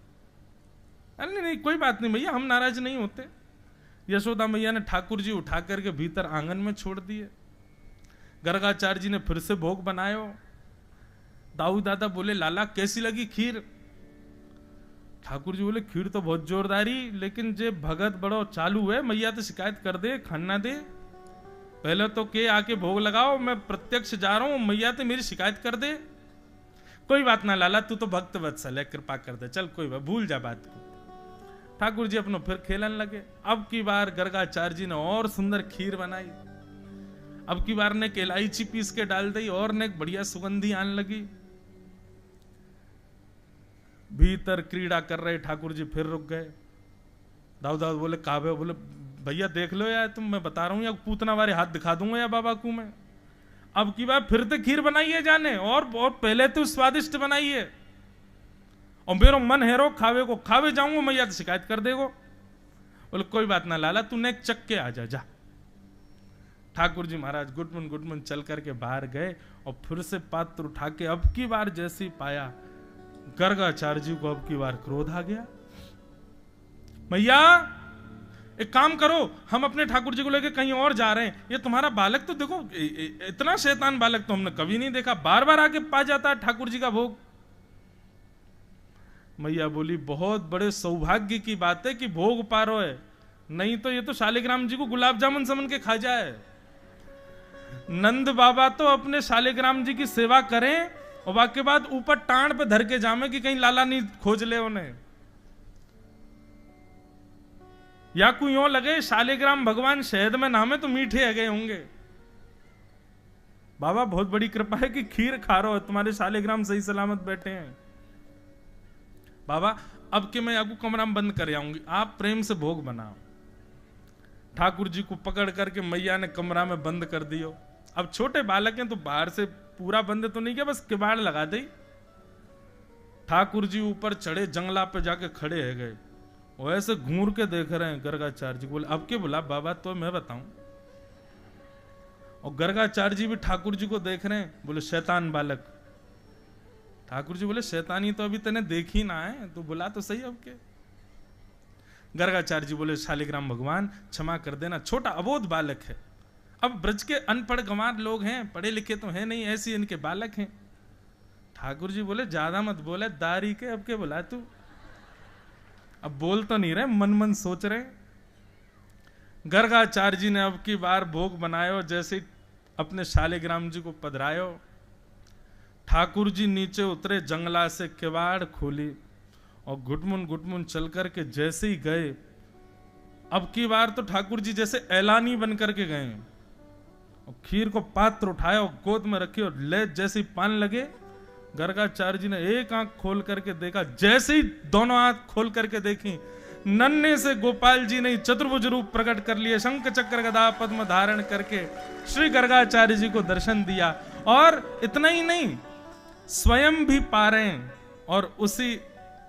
A: अरे नहीं कोई बात नहीं भैया, हम नाराज नहीं होते। यशोदा मैया ने ठाकुर जी उठा करके भीतर आंगन में छोड़ दिए। गर्गाचार्य जी ने फिर से भोग बनायो। दाऊ दादा बोले लाला कैसी लगी खीर? ठाकुर जी बोले खीर तो बहुत जोरदारी, लेकिन जे भगत बड़ो चालू है, मैया तो शिकायत कर दे, खाना दे। पहले तो के आके भोग लगाओ, मैं प्रत्यक्ष जा रहा हूं, मैया तो मेरी शिकायत कर दे। कोई बात ना लाला, तू तो भक्त वत्सल है, कृपा कर दे, चल कोई बात, भूल जा बात को। ठाकुर जी अपना फिर खेलन लगे। अब की बार गर्गाचार्य जी ने और सुंदर खीर बनाई। अब की बार ने इलायची पीस के डाल दी और ने बढ़िया सुगंधी आने लगी। भीतर क्रीड़ा कर रहे ठाकुर जी फिर रुक गए। दाऊ दाऊ बोले काबे? बोले भैया देख लो यार, तुम मैं बता रहा हूं, या पूतना वाले हाथ दिखा दूंगा या बाबा को मैं। अब की बार फिर तो खीर बनाई है जाने, और पहले तो स्वादिष्ट बनाई है, और मेरा मन है रो खावे को खावे जाऊंगा, मैया तो शिकायत कर देगो। बोले कोई बात ना लाला, तू नेक चक के आ जा जा। ठाकुर जी महाराज गुटमुन चल करके बाहर गए और फिर से पात्र उठा के अब की बार जैसे ही पाया, गर्गाचार्य जी को अब की बार क्रोध आ गया। मैया एक काम करो, हम अपने ठाकुर जी को लेकर कहीं और जा रहे हैं, ये तुम्हारा बालक तो देखो, इतना शैतान बालक तो हमने कभी नहीं देखा, बार बार आके पा जाता है ठाकुर जी का भोग। मैया बोली बहुत बड़े सौभाग्य की बात है कि भोग पा रहे है, नहीं तो ये तो शालिग्राम जी को गुलाब जामुन समझ के खा जाए। नंद बाबा तो अपने शालिग्राम जी की सेवा करें और बाकी बाद ऊपर टांड पे धर के जामे कि कहीं लाला नहीं खोज ले उन्हें, या कोई यूं लगे शालिग्राम भगवान शहद में नामे तो मीठे है गए होंगे। बाबा बहुत बड़ी कृपा है कि खीर खा रहे हो, तुम्हारे शालिग्राम सही सलामत बैठे हैं। बाबा अब के मैं आपको कमरा में बंद कर आऊंगी, आप प्रेम से भोग बनाओ। ठाकुर जी को पकड़ करके मैया ने कमरा में बंद कर दियो। अब छोटे बालक हैं तो बाहर से पूरा बंद तो नहीं किया, बस किवाड़ लगा दी। ठाकुर जी ऊपर चढ़े, जंगला पे जाके खड़े है गए, वो ऐसे घूर के देख रहे हैं गर्गाचार्य जी। बोले अब के बोला बाबा तो मैं बताऊं। और गर्गाचार्य जी भी ठाकुर जी को देख रहे हैं, बोले शैतान बालक। ठाकुर जी बोले शैतानी तो अभी तने देखी ना है, तो बुला तो सही अब के। गर्गाचार्य जी बोले शालिग्राम भगवान क्षमा कर देना, छोटा अबोध बालक है। अब ब्रज के अनपढ़ गंवार लोग हैं, पढ़े लिखे तो है नहीं, ऐसी इनके बालक हैं। ठाकुर जी बोले ज्यादा मत बोले, दारी के अब के बुला तू। अब बोल तो नहीं रहे, मन मन सोच रहे। गर्गाचार्य जी ने अब की बार भोग बनायो, जैसे अपने शालिग्राम जी को पधरायो, ठाकुर जी नीचे उतरे, जंगला से किवाड़ खोली और घुटमुन चल करके जैसे ही गए, अब की बार तो ठाकुर जी जैसे ऐलानी बन करके गए और खीर को पात्र उठाया और गोद में रखी और ले जैसे ही पान लगे, गर्गाचार्य जी ने एक आंख खोल करके देखा, जैसे ही दोनों आंख खोल करके देखी, नन्हे से गोपाल जी ने चतुर्भुज रूप प्रकट कर लिए, शंख चक्र गदा पद्म धारण करके श्री गर्गाचार्य जी को दर्शन दिया। और इतना ही नहीं, स्वयं भी पा रहे हैं और उसी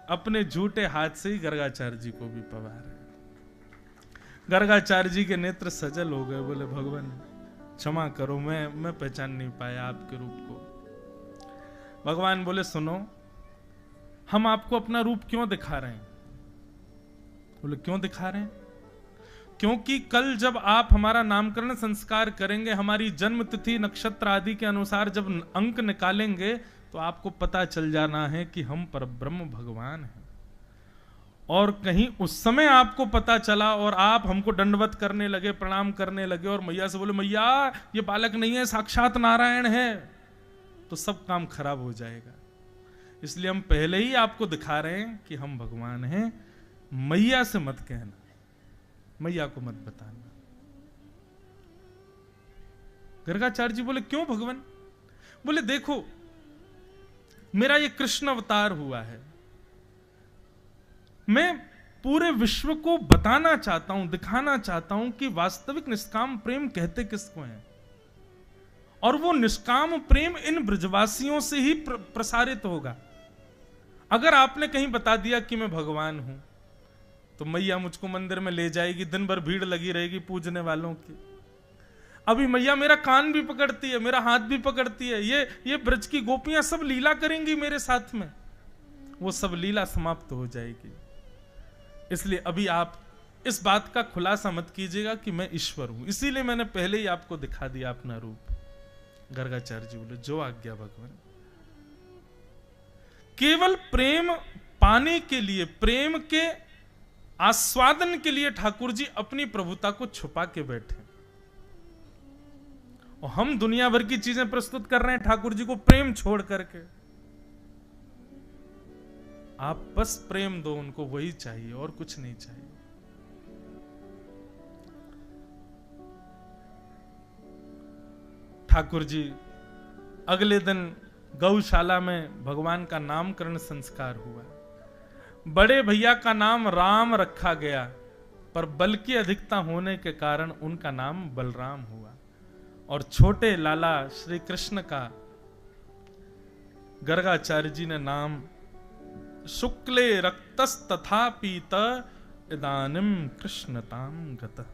A: अपने झूठे हाथ से ही गर्गाचार्य जी को भी पवा रहे हैं। गर्गाचार्य जी के नेत्र सजल हो गए, बोले भगवान क्षमा करो, मैं पहचान नहीं पाया आपके रूप को। भगवान बोले सुनो, हम आपको अपना रूप क्यों दिखा रहे हैं? बोले क्यों दिखा रहे हैं? क्योंकि कल जब आप हमारा नामकरण संस्कार करेंगे, हमारी जन्म तिथि नक्षत्र आदि के अनुसार जब अंक निकालेंगे, तो आपको पता चल जाना है कि हम परब्रह्म भगवान हैं। और कहीं उस समय आपको पता चला और आप हमको दंडवत करने लगे, प्रणाम करने लगे और मैया से बोले मैया ये बालक नहीं है, साक्षात नारायण है, तो सब काम खराब हो जाएगा। इसलिए हम पहले ही आपको दिखा रहे हैं कि हम भगवान हैं। मैया से मत कहना, मैया को मत बताना। गर्गाचार्य जी बोले क्यों भगवान? बोले देखो, मेरा ये कृष्ण अवतार हुआ है, मैं पूरे विश्व को बताना चाहता हूं, दिखाना चाहता हूं कि वास्तविक निष्काम प्रेम कहते किसको हैं। और वो निष्काम प्रेम इन ब्रजवासियों से ही प्रसारित होगा। अगर आपने कहीं बता दिया कि मैं भगवान हूं, तो मैया मुझको मंदिर में ले जाएगी, दिन भर भीड़ लगी रहेगी पूजने वालों की। अभी मैया मेरा कान भी पकड़ती है, मेरा हाथ भी पकड़ती है, ये ब्रज की गोपियां सब लीला करेंगी मेरे साथ में, वो सब लीला समाप्त हो जाएगी। इसलिए अभी आप इस बात का खुलासा मत कीजिएगा कि मैं ईश्वर हूं, इसीलिए मैंने पहले ही आपको दिखा दिया अपना रूप। गर्गाचार्य जी बोले जो आज्ञा भगवान। केवल प्रेम पाने के लिए, प्रेम के आस्वादन के लिए ठाकुर जी अपनी प्रभुता को छुपा के बैठे, और हम दुनिया भर की चीजें प्रस्तुत कर रहे हैं ठाकुर जी को प्रेम छोड़ करके। आप बस प्रेम दो उनको, वही चाहिए और कुछ नहीं चाहिए। ठाकुर जी अगले दिन गौशाला में भगवान का नामकरण संस्कार हुआ। बड़े भैया का नाम राम रखा गया, पर बल की अधिकता होने के कारण उनका नाम बलराम हुआ। और छोटे लाला श्री कृष्ण का गर्गाचार्य जी ने नाम शुक्ले रक्तस तथा पीत इदानिम कृष्णताम गतः,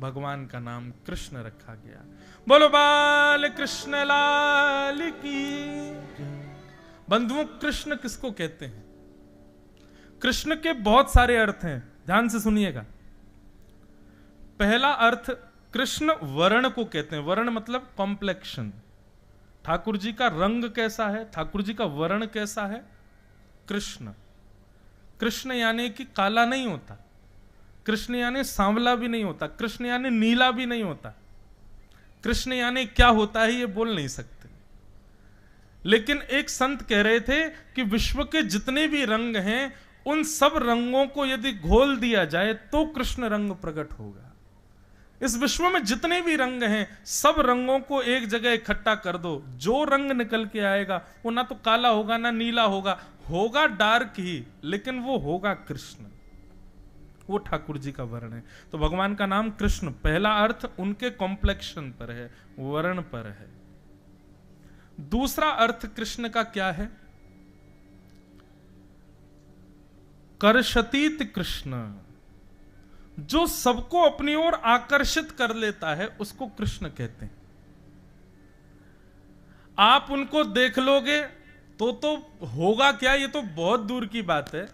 A: भगवान का नाम कृष्ण रखा गया। बोलो बाल कृष्ण लाल की। बंधुओं, कृष्ण किसको कहते हैं? कृष्ण के बहुत सारे अर्थ हैं, ध्यान से सुनिएगा। पहला अर्थ, कृष्ण वर्ण को कहते हैं। वर्ण मतलब कॉम्प्लेक्शन। ठाकुर जी का रंग कैसा है, ठाकुर जी का वर्ण कैसा है? कृष्ण। कृष्ण यानी कि काला नहीं होता, कृष्ण यानी सांवला भी नहीं होता, कृष्ण यानी नीला भी नहीं होता। कृष्ण यानी क्या होता है ये बोल नहीं सकते। लेकिन एक संत कह रहे थे कि विश्व के जितने भी रंग हैं, उन सब रंगों को यदि घोल दिया जाए तो कृष्ण रंग प्रकट होगा। इस विश्व में जितने भी रंग हैं, सब रंगों को एक जगह इकट्ठा कर दो, जो रंग निकल के आएगा वो ना तो काला होगा ना नीला होगा, होगा डार्क ही, लेकिन वो होगा कृष्ण। वो ठाकुर जी का वर्ण है। तो भगवान का नाम कृष्ण, पहला अर्थ उनके कॉम्प्लेक्शन पर है, वर्ण पर है। दूसरा अर्थ कृष्ण का क्या है? कर्षतीत कृष्ण, जो सबको अपनी ओर आकर्षित कर लेता है उसको कृष्ण कहते हैं। आप उनको देख लोगे तो होगा क्या, ये तो बहुत दूर की बात है।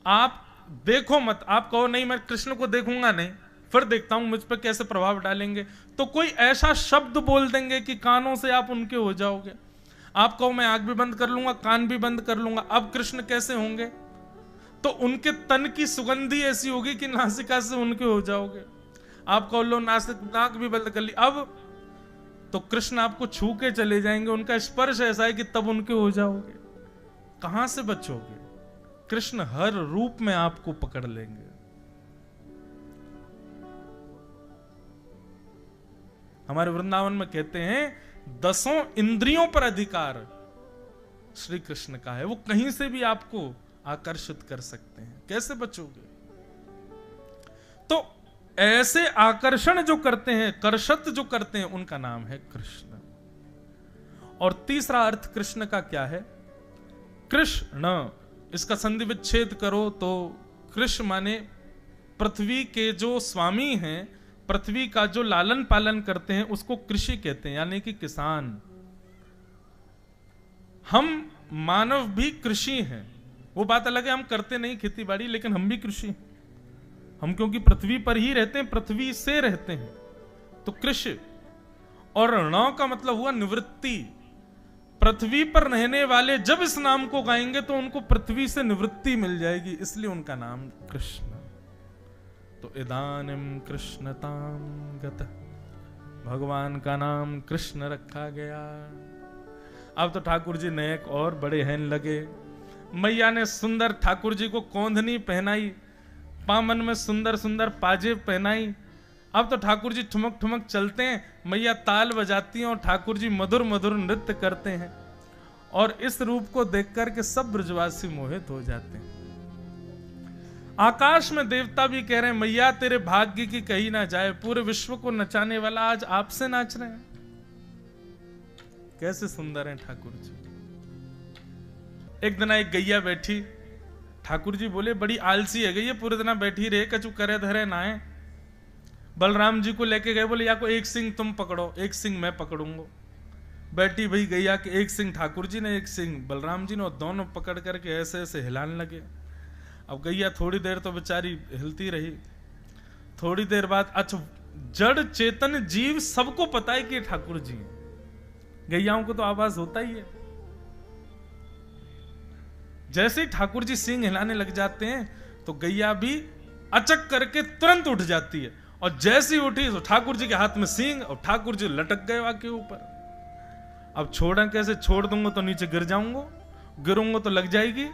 A: आप देखो मत, आप कहो नहीं मैं कृष्ण को देखूंगा नहीं, फिर देखता हूं मुझ पर कैसे प्रभाव डालेंगे, तो कोई ऐसा शब्द बोल देंगे कि कानों से आप उनके हो जाओगे। आप कहो मैं आंख भी बंद कर लूंगा, कान भी बंद कर लूंगा, अब कृष्ण कैसे होंगे? तो उनके तन की सुगंधी ऐसी होगी कि नासिका से उनके हो जाओगे। आप कहो लो नाक भी बंद कर ली, अब तो कृष्ण आपको छू के चले जाएंगे, उनका स्पर्श ऐसा है कि तब उनके हो जाओगे। कहां से बचोगे? कृष्ण हर रूप में आपको पकड़ लेंगे। हमारे वृंदावन में कहते हैं 10 इंद्रियों पर अधिकार श्री कृष्ण का है, वो कहीं से भी आपको आकर्षित कर सकते हैं। कैसे बचोगे? तो ऐसे आकर्षण जो करते हैं, कर्षत जो करते हैं, उनका नाम है कृष्ण। और तीसरा अर्थ कृष्ण का क्या है? कृष्ण, इसका संधि विच्छेद करो तो कृष्ण माने पृथ्वी के जो स्वामी हैं, पृथ्वी का जो लालन पालन करते हैं, उसको कृषि कहते हैं, यानी कि किसान। हम मानव भी कृषि हैं, वो बात अलग है, हम करते नहीं खेती बाड़ी, लेकिन हम भी कृषि। हम क्योंकि पृथ्वी पर ही रहते हैं, पृथ्वी से रहते हैं, तो कृषि। और ण का मतलब हुआ निवृत्ति। पृथ्वी पर रहने वाले जब इस नाम को गाएंगे तो उनको पृथ्वी से निवृत्ति मिल जाएगी, इसलिए उनका नाम कृष्ण। तो इदानिम कृष्णताम गतः, भगवान का नाम कृष्ण रखा गया। अब तो ठाकुर जी नेक और बड़े हैं लगे। मैया ने सुंदर ठाकुर जी को कोंधनी पहनाई, पामन में सुंदर सुंदर पाजेब पहनाई। अब तो ठाकुर जी ठुमक ठुमक चलते हैं, मैया ताल बजाती हैं और ठाकुर जी मधुर मधुर नृत्य करते हैं। और इस रूप को देख करके सब ब्रजवासी मोहित हो जाते हैं। आकाश में देवता भी कह रहे हैं मैया तेरे भाग्य की कही ना जाए, पूरे विश्व को नचाने वाला आज आपसे नाच रहे हैं। कैसे सुंदर हैं ठाकुर जी। एक दिन एक गैया बैठी, ठाकुर जी बोले बड़ी आलसी है गैया, पूरे दिन बैठी रहे, कछु करे धरे ना है। बलराम जी को लेके गए, बोले या को एक सिंह तुम पकड़ो, एक सिंह मैं पकड़ूंगा। बैठी भाई गैया के एक सिंह ठाकुर जी ने, एक सिंह बलराम जी ने, और दोनों पकड़ करके ऐसे ऐसे हिलाने लगे। अब गैया थोड़ी देर तो बेचारी हिलती रही, थोड़ी देर बाद अच्छा जड़ चेतन जीव सबको पता है कि ये ठाकुर जी हैं। गैयाओं को तो आवाज होता ही है। जैसे ही ठाकुर जी सिंह हिलाने लग जाते हैं तो गैया भी अचक करके तुरंत उठ जाती है, और जैसे ही उठी तो ठाकुर जी के हाथ में सिंह, और ठाकुर जी लटक गए आके ऊपर। अब छोड़ा कैसे? छोड़ दूंगा तो नीचे गिर जाऊंगा, गिरूंगा तो लग जाएगी।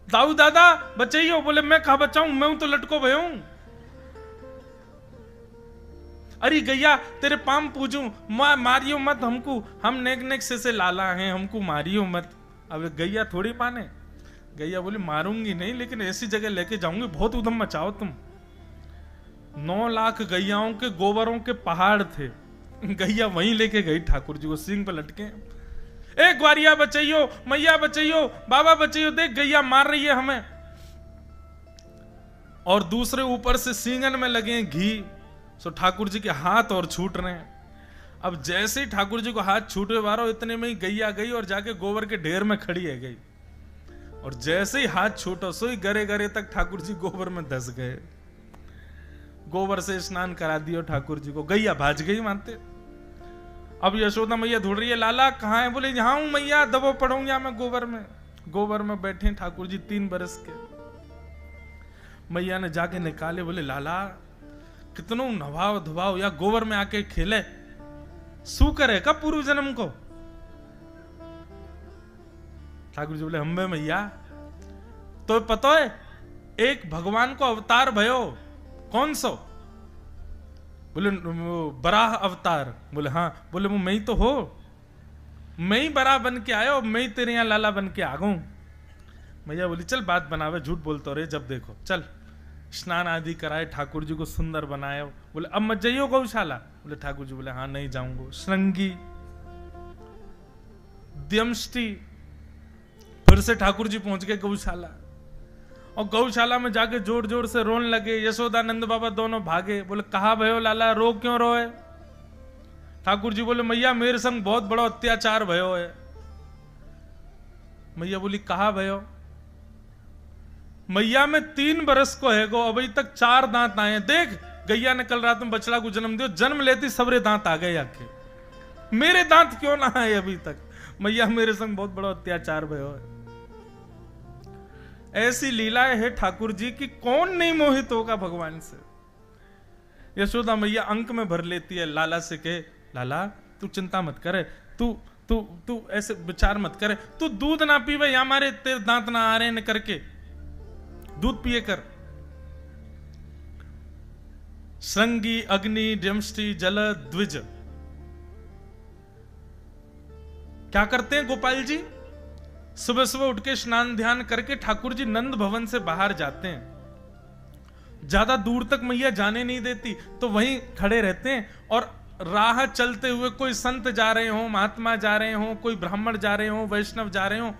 A: दाऊ दादा बचाइयो, बोले मैं कहा बचाऊं, मैं तो लटको भय हूं। अरे गैया तेरे पाम पूजूं, मारियो मत हमको, हम नेक नेक से लाला हैं, हमको मारियो मत। अब गैया थोड़ी माने, गैया बोली मारूंगी नहीं, लेकिन ऐसी जगह लेके जाऊंगी बहुत उधम मचाओ तुम। 9 लाख गैयाओं के गोबरों के पहाड़ थे, गैया वहीं लेके गई ठाकुर जी को, सिंह पे लटके। ए ग्वारिया बचाइयो, मैया बचाइयो, बाबा बचाइयो, देख गैया मार रही है हमें। और दूसरे ऊपर से सींगन में लगे घी, सो ठाकुर जी के हाथ और छूट रहे हैं। अब जैसे ही ठाकुर जी को हाथ छूटे वारो, इतने में ही गैया गई और जाके गोबर के ढेर में खड़ी है गई। और जैसे ही हाथ छूटो सो ही गरे गरे तक ठाकुर जी गोबर में धस गए। गोबर से स्नान करा दियो ठाकुर जी को, गैया भाज गई मानते। अब यशोदा मैया ढूंढ रही है, लाला कहाँ है? बोले यहाँ हूं मैया, दबो पड़ूंगा मैं गोबर में। गोबर में बैठे ठाकुर जी 3 बरस के। मैया ने जाके निकाले, बोले लाला कितनों नभाव धुभाव या गोबर में आके खेले, सू करे का पूर्व जन्म को? ठाकुर जी बोले हम्बे मैया तो पता है एक भगवान को अवतार भयो, कौन सो? बोले बराह अवतार। बोले हाँ। बोले वो मैं ही तो हो, मैं ही बराह बन के आयो, मैं ही तेरे यहाँ लाला बन के आ गऊं। मैया बोली चल बात बनावे, झूठ बोलते रहे, जब देखो चल। स्नान आदि कराए, ठाकुर जी को सुंदर बनाया। बोले अब मत जाइयो गौशाला। बोले ठाकुर जी बोले हाँ नहीं जाऊंगा। श्रृंगी, द्यमष्टि, फिर से ठाकुर जी पहुंच गए गौशाला, और गौशाला में जाके जोर जोर से रोने लगे। यशोदा नंद बाबा दोनों भागे, बोले कहा भयो लाला, रो क्यों रोए? ठाकुर जी बोले मैया मेरे संग बहुत बड़ा अत्याचार भयो है। मैया बोली कहा भयो? मैया में 3 बरस को है गो, अभी तक 4 दांत आए। देख गैया ने कल रात में बछड़ा को जन्म दियो, जन्म लेती सबरे दांत आ गए आके, मेरे दांत क्यों ना आए अभी तक? मैया मेरे संग बहुत बड़ा अत्याचार भयो है। ऐसी लीलाएं है ठाकुर जी की, कौन नहीं मोहित होगा भगवान से। यशोदा मैया अंक में भर लेती है, लाला से कहे लाला तू चिंता मत करे, तू तू तू ऐसे विचार मत करे, तू दूध ना पीवे या हमारे तेरे दांत ना आ रहे न करके, दूध पिए कर। श्रृंगी अग्नि डमष्टी जल द्विज क्या करते हैं गोपाल जी? सुबह सुबह उठ के स्नान ध्यान करके ठाकुर जी नंद भवन से बाहर जाते हैं। ज्यादा दूर तक मैया जाने नहीं देती, तो वहीं खड़े रहते हैं, और राह चलते हुए कोई संत जा रहे हो, महात्मा जा रहे हो, कोई ब्राह्मण जा रहे हो, वैष्णव जा रहे हो,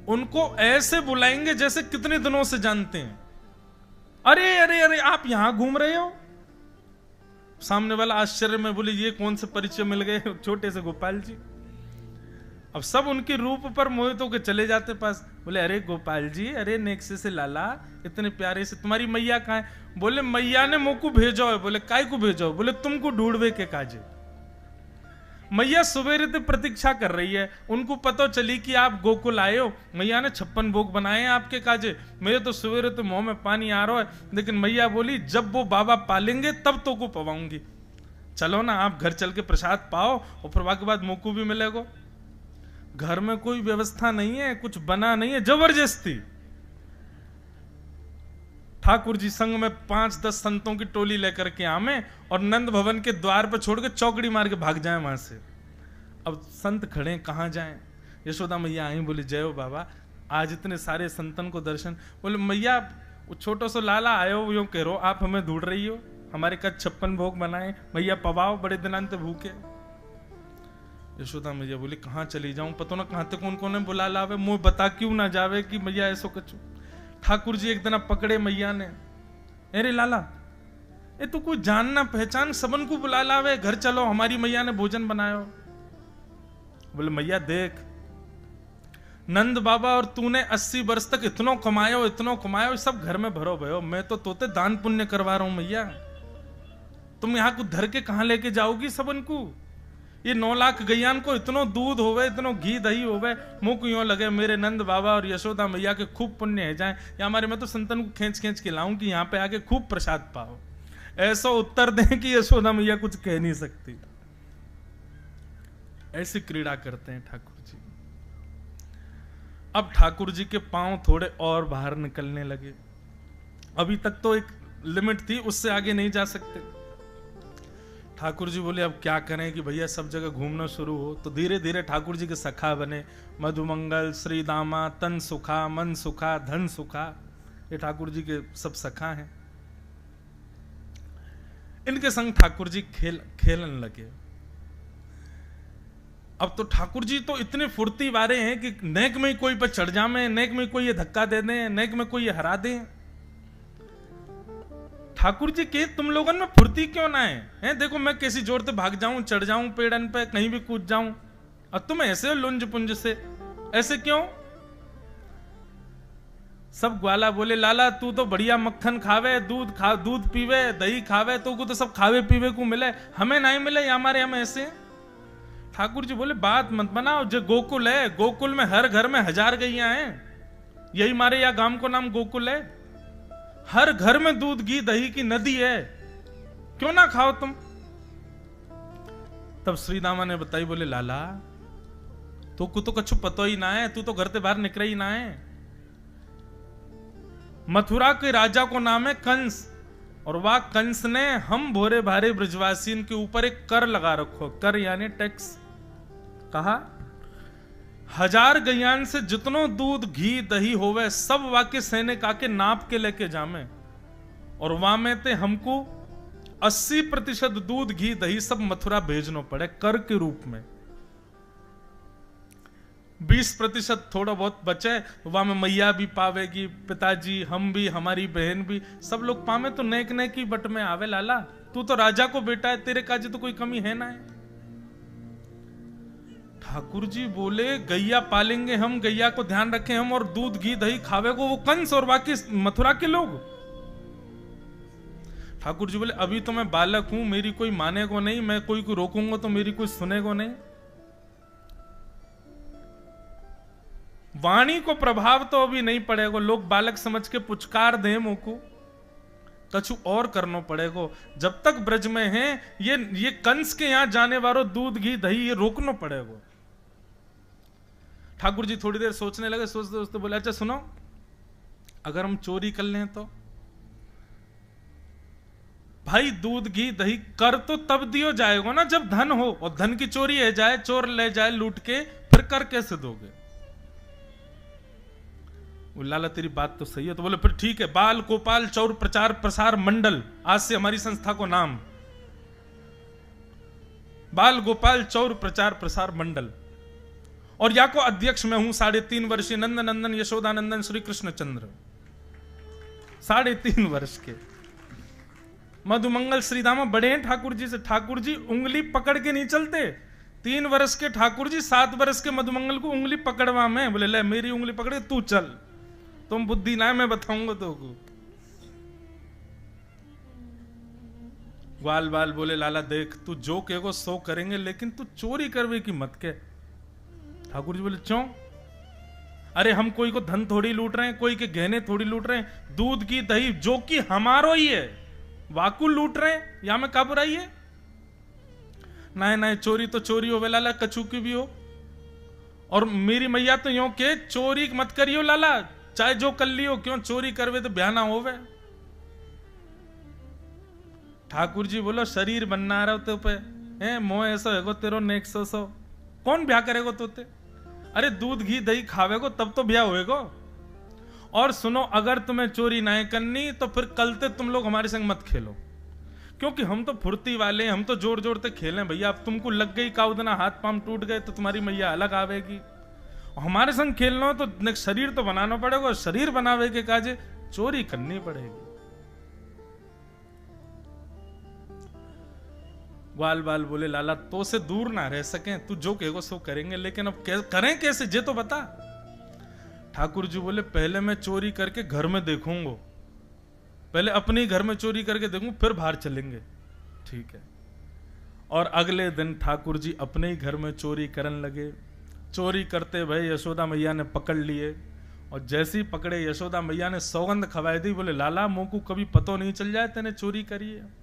A: उनको ऐसे बुलाएंगे जैसे कितने दिनों से जानते हैं। अरे अरे अरे आप यहां घूम रहे हो? सामने वाला आश्चर्य में बोले ये कौन से परिचय मिल गए छोटे से गोपाल जी। अब सब उनके रूप पर मोहित होकर चले जाते पास। बोले अरे गोपाल जी, अरे नेक्से से लाला, इतने प्यारे से, तुम्हारी मैया कहाँ है? बोले मैया ने मुझको भेजो है। बोले काय को भेजो? बोले तुमको ढूंढवे के काजे। मैया सवेरे से प्रतीक्षा कर रही है, उनको पता चली कि आप गोकुल आए हो, मैया ने 56 भोग बनाए हैं आपके काजे। मेरे तो सवेरे तो मुंह में पानी आ रहा है, लेकिन मैया बोली जब वो बाबा पालेंगे तब तो को पवाऊंगी। चलो ना आप घर चल के प्रसाद पाओ, और फिर के बाद मुझको भी मिलेगा। घर में कोई व्यवस्था नहीं है, कुछ बना नहीं है, जबरदस्ती। ठाकुर जी संग में 5-10 संतों की टोली लेकर के आमे, और नंद भवन के द्वार पर छोड़ के चौकड़ी मार के भाग जाए वहां से। अब संत खड़े, कहां जाएं? यशोदा मैया आई, बोली जय हो बाबा, आज इतने सारे संतन को दर्शन। बोले मैया वो छोटो सो लाला आयो यूं कह रो, आप हमें ढूंढ रही हो? हमारे कद 56 भोग बनाए, मैया पवाओ, बड़े दिनांत भूखे। यशोदा मैया बोली कहां चली जाऊं, पता ना कहां तक कौन कौन बुला लावे, मुंह बता क्यों ना जावे कि मैया ऐसो कछु। ठाकुर जी एक दिन पकड़े मैया ने, अरे लाला ए तू कोई जानना पहचान सबन को बुला लावे, घर चलो हमारी मैया ने भोजन बनायो। बोले मैया देख नंद बाबा और तूने 80 वर्ष तक इतनो कमायो, सब घर में भरो भयो, मैं तो तोते दान पुण्य करवा रहा हूं मैया, तुम यहां कुछ धर के कहां लेके जाओगी सबन को? ये 9 लाख गैयान को इतनो दूध होवे, इतनो घी दही होवे, मुंह को यूं लगे मेरे नंद बाबा और यशोदा मैया के खूब पुण्य है जाए, या हमारे में तो संतन को खींच खींच के लाऊं कि यहाँ पे आके खूब प्रसाद पाओ। ऐसा उत्तर दें कि यशोदा मैया कुछ कह नहीं सकती। ऐसी क्रीड़ा करते हैं ठाकुर जी। अब ठाकुर जी के पांव थोड़े और बाहर निकलने लगे। अभी तक तो एक लिमिट थी, उससे आगे नहीं जा सकते। ठाकुर जी बोले अब क्या करें कि भैया सब जगह घूमना शुरू हो, तो धीरे धीरे ठाकुर जी के सखा बने। मधुमंगल, श्री दामा, तन सुखा, मन सुखा, धन सुखा, ये ठाकुर जी के सब सखा हैं। इनके संग ठाकुर जी खेलन लगे। अब तो ठाकुर जी तो इतने फुर्ती वाले हैं कि नेक में कोई पर चढ़ जामे, नेक में कोई ये धक्का दे दे, नेक में कोई ये हरा दे। ठाकुर जी के तुम लोगों में फुर्ती क्यों ना है? देखो मैं कैसी जोर से भाग जाऊं, चढ़ जाऊं पेड़न पे, कहीं भी कूद जाऊं, और तुम ऐसे लुंज पुंज से ऐसे क्यों? सब ग्वाला बोले लाला तू तो बढ़िया मक्खन खावे, दूध पीवे, दही खावे, तो को तो सब खावे पीवे को मिले, हमें नहीं मिले, हमारे हम ऐसे। ठाकुर जी बोले बात मत बनाओ, जो गोकुल है, गोकुल में हर घर में 1000 गैया हैं, यही मारे या गांव को नाम गोकुल है। हर घर में दूध घी दही की नदी है, क्यों ना खाओ तुम? तब श्री दामा ने बताई, बोले लाला तो को तो कछु पतो ही ना है, तू तो घर से बाहर निकले ही ना है। मथुरा के राजा को नाम है कंस, और वह कंस ने हम भोरे भारे ब्रजवासियों के ऊपर एक कर लगा रखो, कर यानी टैक्स। कहा 1000 गैयान से जितनो दूध घी दही होवे सब वाके सैनिक आके नाप के लेके जामे, और वहां में ते हमको 80% दूध घी दही सब मथुरा भेजनो पड़े कर के रूप में। 20% थोड़ा बहुत बचे, वहां में मैया भी पावेगी, पिताजी, हम भी, हमारी बहन भी, सब लोग पावे तो नेक नेक ही बट में आवे लाला। तू तो राजा को बेटा है, तेरे काजे तो कोई कमी है ना है। ठाकुर जी बोले गैया पालेंगे हम, गैया को ध्यान रखें हम, और दूध घी दही खावे को वो कंस और बाकी मथुरा के लोग। ठाकुर जी बोले अभी तो मैं बालक हूं, मेरी कोई माने को नहीं, मैं कोई को रोकूंगा तो मेरी कोई सुने को नहीं। वाणी को प्रभाव तो अभी नहीं पड़ेगा, लोग बालक समझ के पुचकार दे मोको, कछु और करना पड़ेगा। जब तक ब्रज में हैं ये कंस के यहां जाने वालों दूध घी दही ये रोकना पड़ेगा। ठाकुर जी थोड़ी देर सोचने लगे, सोचते सोचते बोले अच्छा सुनो, अगर हम चोरी कर लें तो? भाई दूध घी दही कर तो तब दियो जाएगा ना जब धन हो, और धन की चोरी है जाए, चोर ले जाए लूट के, फिर कर कैसे दोगे? वो लाला तेरी बात तो सही है। तो बोले फिर ठीक है, बाल गोपाल चौर प्रचार प्रसार मंडल, आज से हमारी संस्था को नाम बाल गोपाल चौर प्रचार प्रसार मंडल, और या को अध्यक्ष मैं हूं 3.5 वर्षीय नंद नंदन यशोदानंदन श्री कृष्णचंद्र, 3.5 वर्ष के मधुमंगल श्रीधामा बड़े हैं ठाकुर जी से। ठाकुर जी उंगली पकड़ के नहीं चलते, 3 वर्ष के ठाकुर जी 7 वर्ष के मधुमंगल को उंगली पकड़वा में, बोले ले मेरी उंगली पकड़े तू चल, तुम बुद्धि ना मैं बताऊंगा तो को। ग्वाल बाल बोले लाला देख तू जो कहेगो सो करेंगे, लेकिन तू चोरी करवे की मत के। ठाकुर जी बोले क्यों? अरे हम कोई को धन थोड़ी लूट रहे हैं, कोई के गहने थोड़ी लूट रहे हैं, दूध की दही जो कि हमारो ही है वाकु लूट रहे हैं, या में काबू रही है? नहीं नहीं चोरी तो चोरी हो लाला, कछु की भी हो, और मेरी मैया तो यो के चोरी मत करियो लाला, चाहे जो कर लियो, क्यों चोरी करवे तो ब्याह ना होवे। ठाकुर जी बोलो शरीर बनना रहा तो पे है मोह ऐसा है तेरो नेक सो कौन ब्याह करेगो तोते? अरे दूध घी दही खावेगो तब तो ब्याह होएगो। और सुनो अगर तुम्हें चोरी ना करनी तो फिर कल से तुम लोग हमारे संग मत खेलो, क्योंकि हम तो फुर्ती वाले, हम तो जोर जोर से खेले भैया। अब तुमको लग गई काउदना, हाथ पांव टूट गए तो तुम्हारी मैया अलग आवेगी। हमारे संग खेलना हो तो शरीर तो बनाना पड़ेगा, और शरीर बनावे के काजे चोरी करनी पड़ेगी। ग्वाल बाल बोले लाला तो से दूर ना रह सके, तू जो कहेगो सो करेंगे, लेकिन अब करें कैसे जे तो बता। ठाकुर जी बोले पहले मैं चोरी करके घर में देखूंगा, पहले अपने घर में चोरी करके देखूं फिर बाहर चलेंगे। ठीक है। और अगले दिन ठाकुर जी अपने ही घर में चोरी करने लगे। चोरी करते भाई यशोदा मैया ने पकड़ लिए, और जैसे ही पकड़े यशोदा मैया ने सौगंध खवाई दी, बोले लाला मोको कभी पतो नहीं चल जाए तेने चोरी करी है।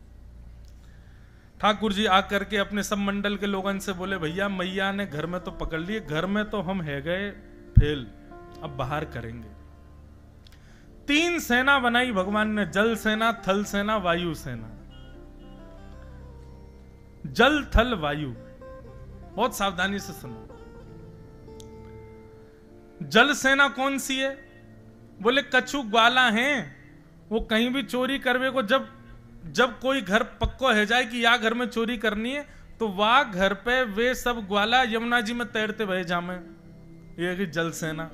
A: ठाकुर जी आकर के अपने सब मंडल के लोगों से बोले भैया मैया ने घर में तो पकड़ लिए, घर में तो हम है गए फेल, अब बाहर करेंगे। 3 सेना बनाई भगवान ने, जल सेना, थल सेना, वायु सेना। जल थल वायु, बहुत सावधानी से सुनो। जल सेना कौन सी है? बोले कछु ग्वाला हैं, वो कहीं भी चोरी करवे को, जब कोई घर पक्को है जाए कि या घर में चोरी करनी है, तो वह घर पे वे सब ग्वाला यमुना जी में तैरते भय जामे, ये कि जल सेना।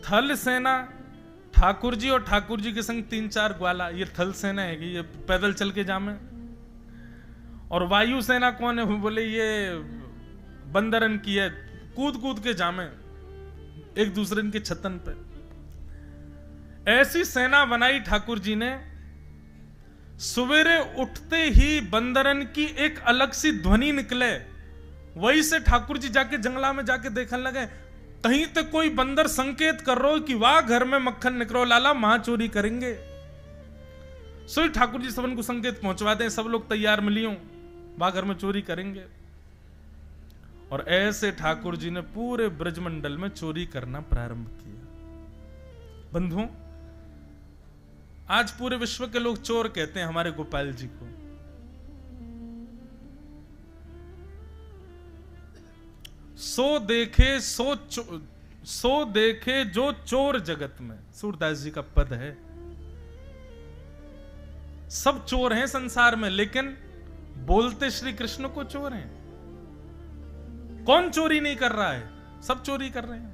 A: थल सेना ठाकुर जी और ठाकुर जी के संग 3-4 ग्वाला, ये थल सेना है कि ये पैदल चल के जामे। और वायु सेना कौन है? बोले ये बंदरन की है, कूद कूद के जामे एक दूसरे के छतन पे। ऐसी सेना बनाई ठाकुर जी ने। सवेरे उठते ही बंदरन की एक अलग सी ध्वनि निकले, वही से ठाकुर जी जाके जंगला में जाके देखने लगे, कहीं तो कोई बंदर संकेत कर रहा हो कि वाह घर में मक्खन निकलो लाला, वहां चोरी करेंगे। सो ठाकुर जी सबन को संकेत पहुंचवा दें, सब लोग तैयार मिलियो, वहां घर में चोरी करेंगे। और ऐसे ठाकुर जी ने पूरे ब्रजमंडल में चोरी करना प्रारंभ किया। बंधुओं, आज पूरे विश्व के लोग चोर कहते हैं हमारे गोपाल जी को। सो देखे जो चोर जगत में, सूरदास जी का पद है। सब चोर हैं संसार में, लेकिन बोलते श्री कृष्ण को चोर हैं। कौन चोरी नहीं कर रहा है? सब चोरी कर रहे हैं।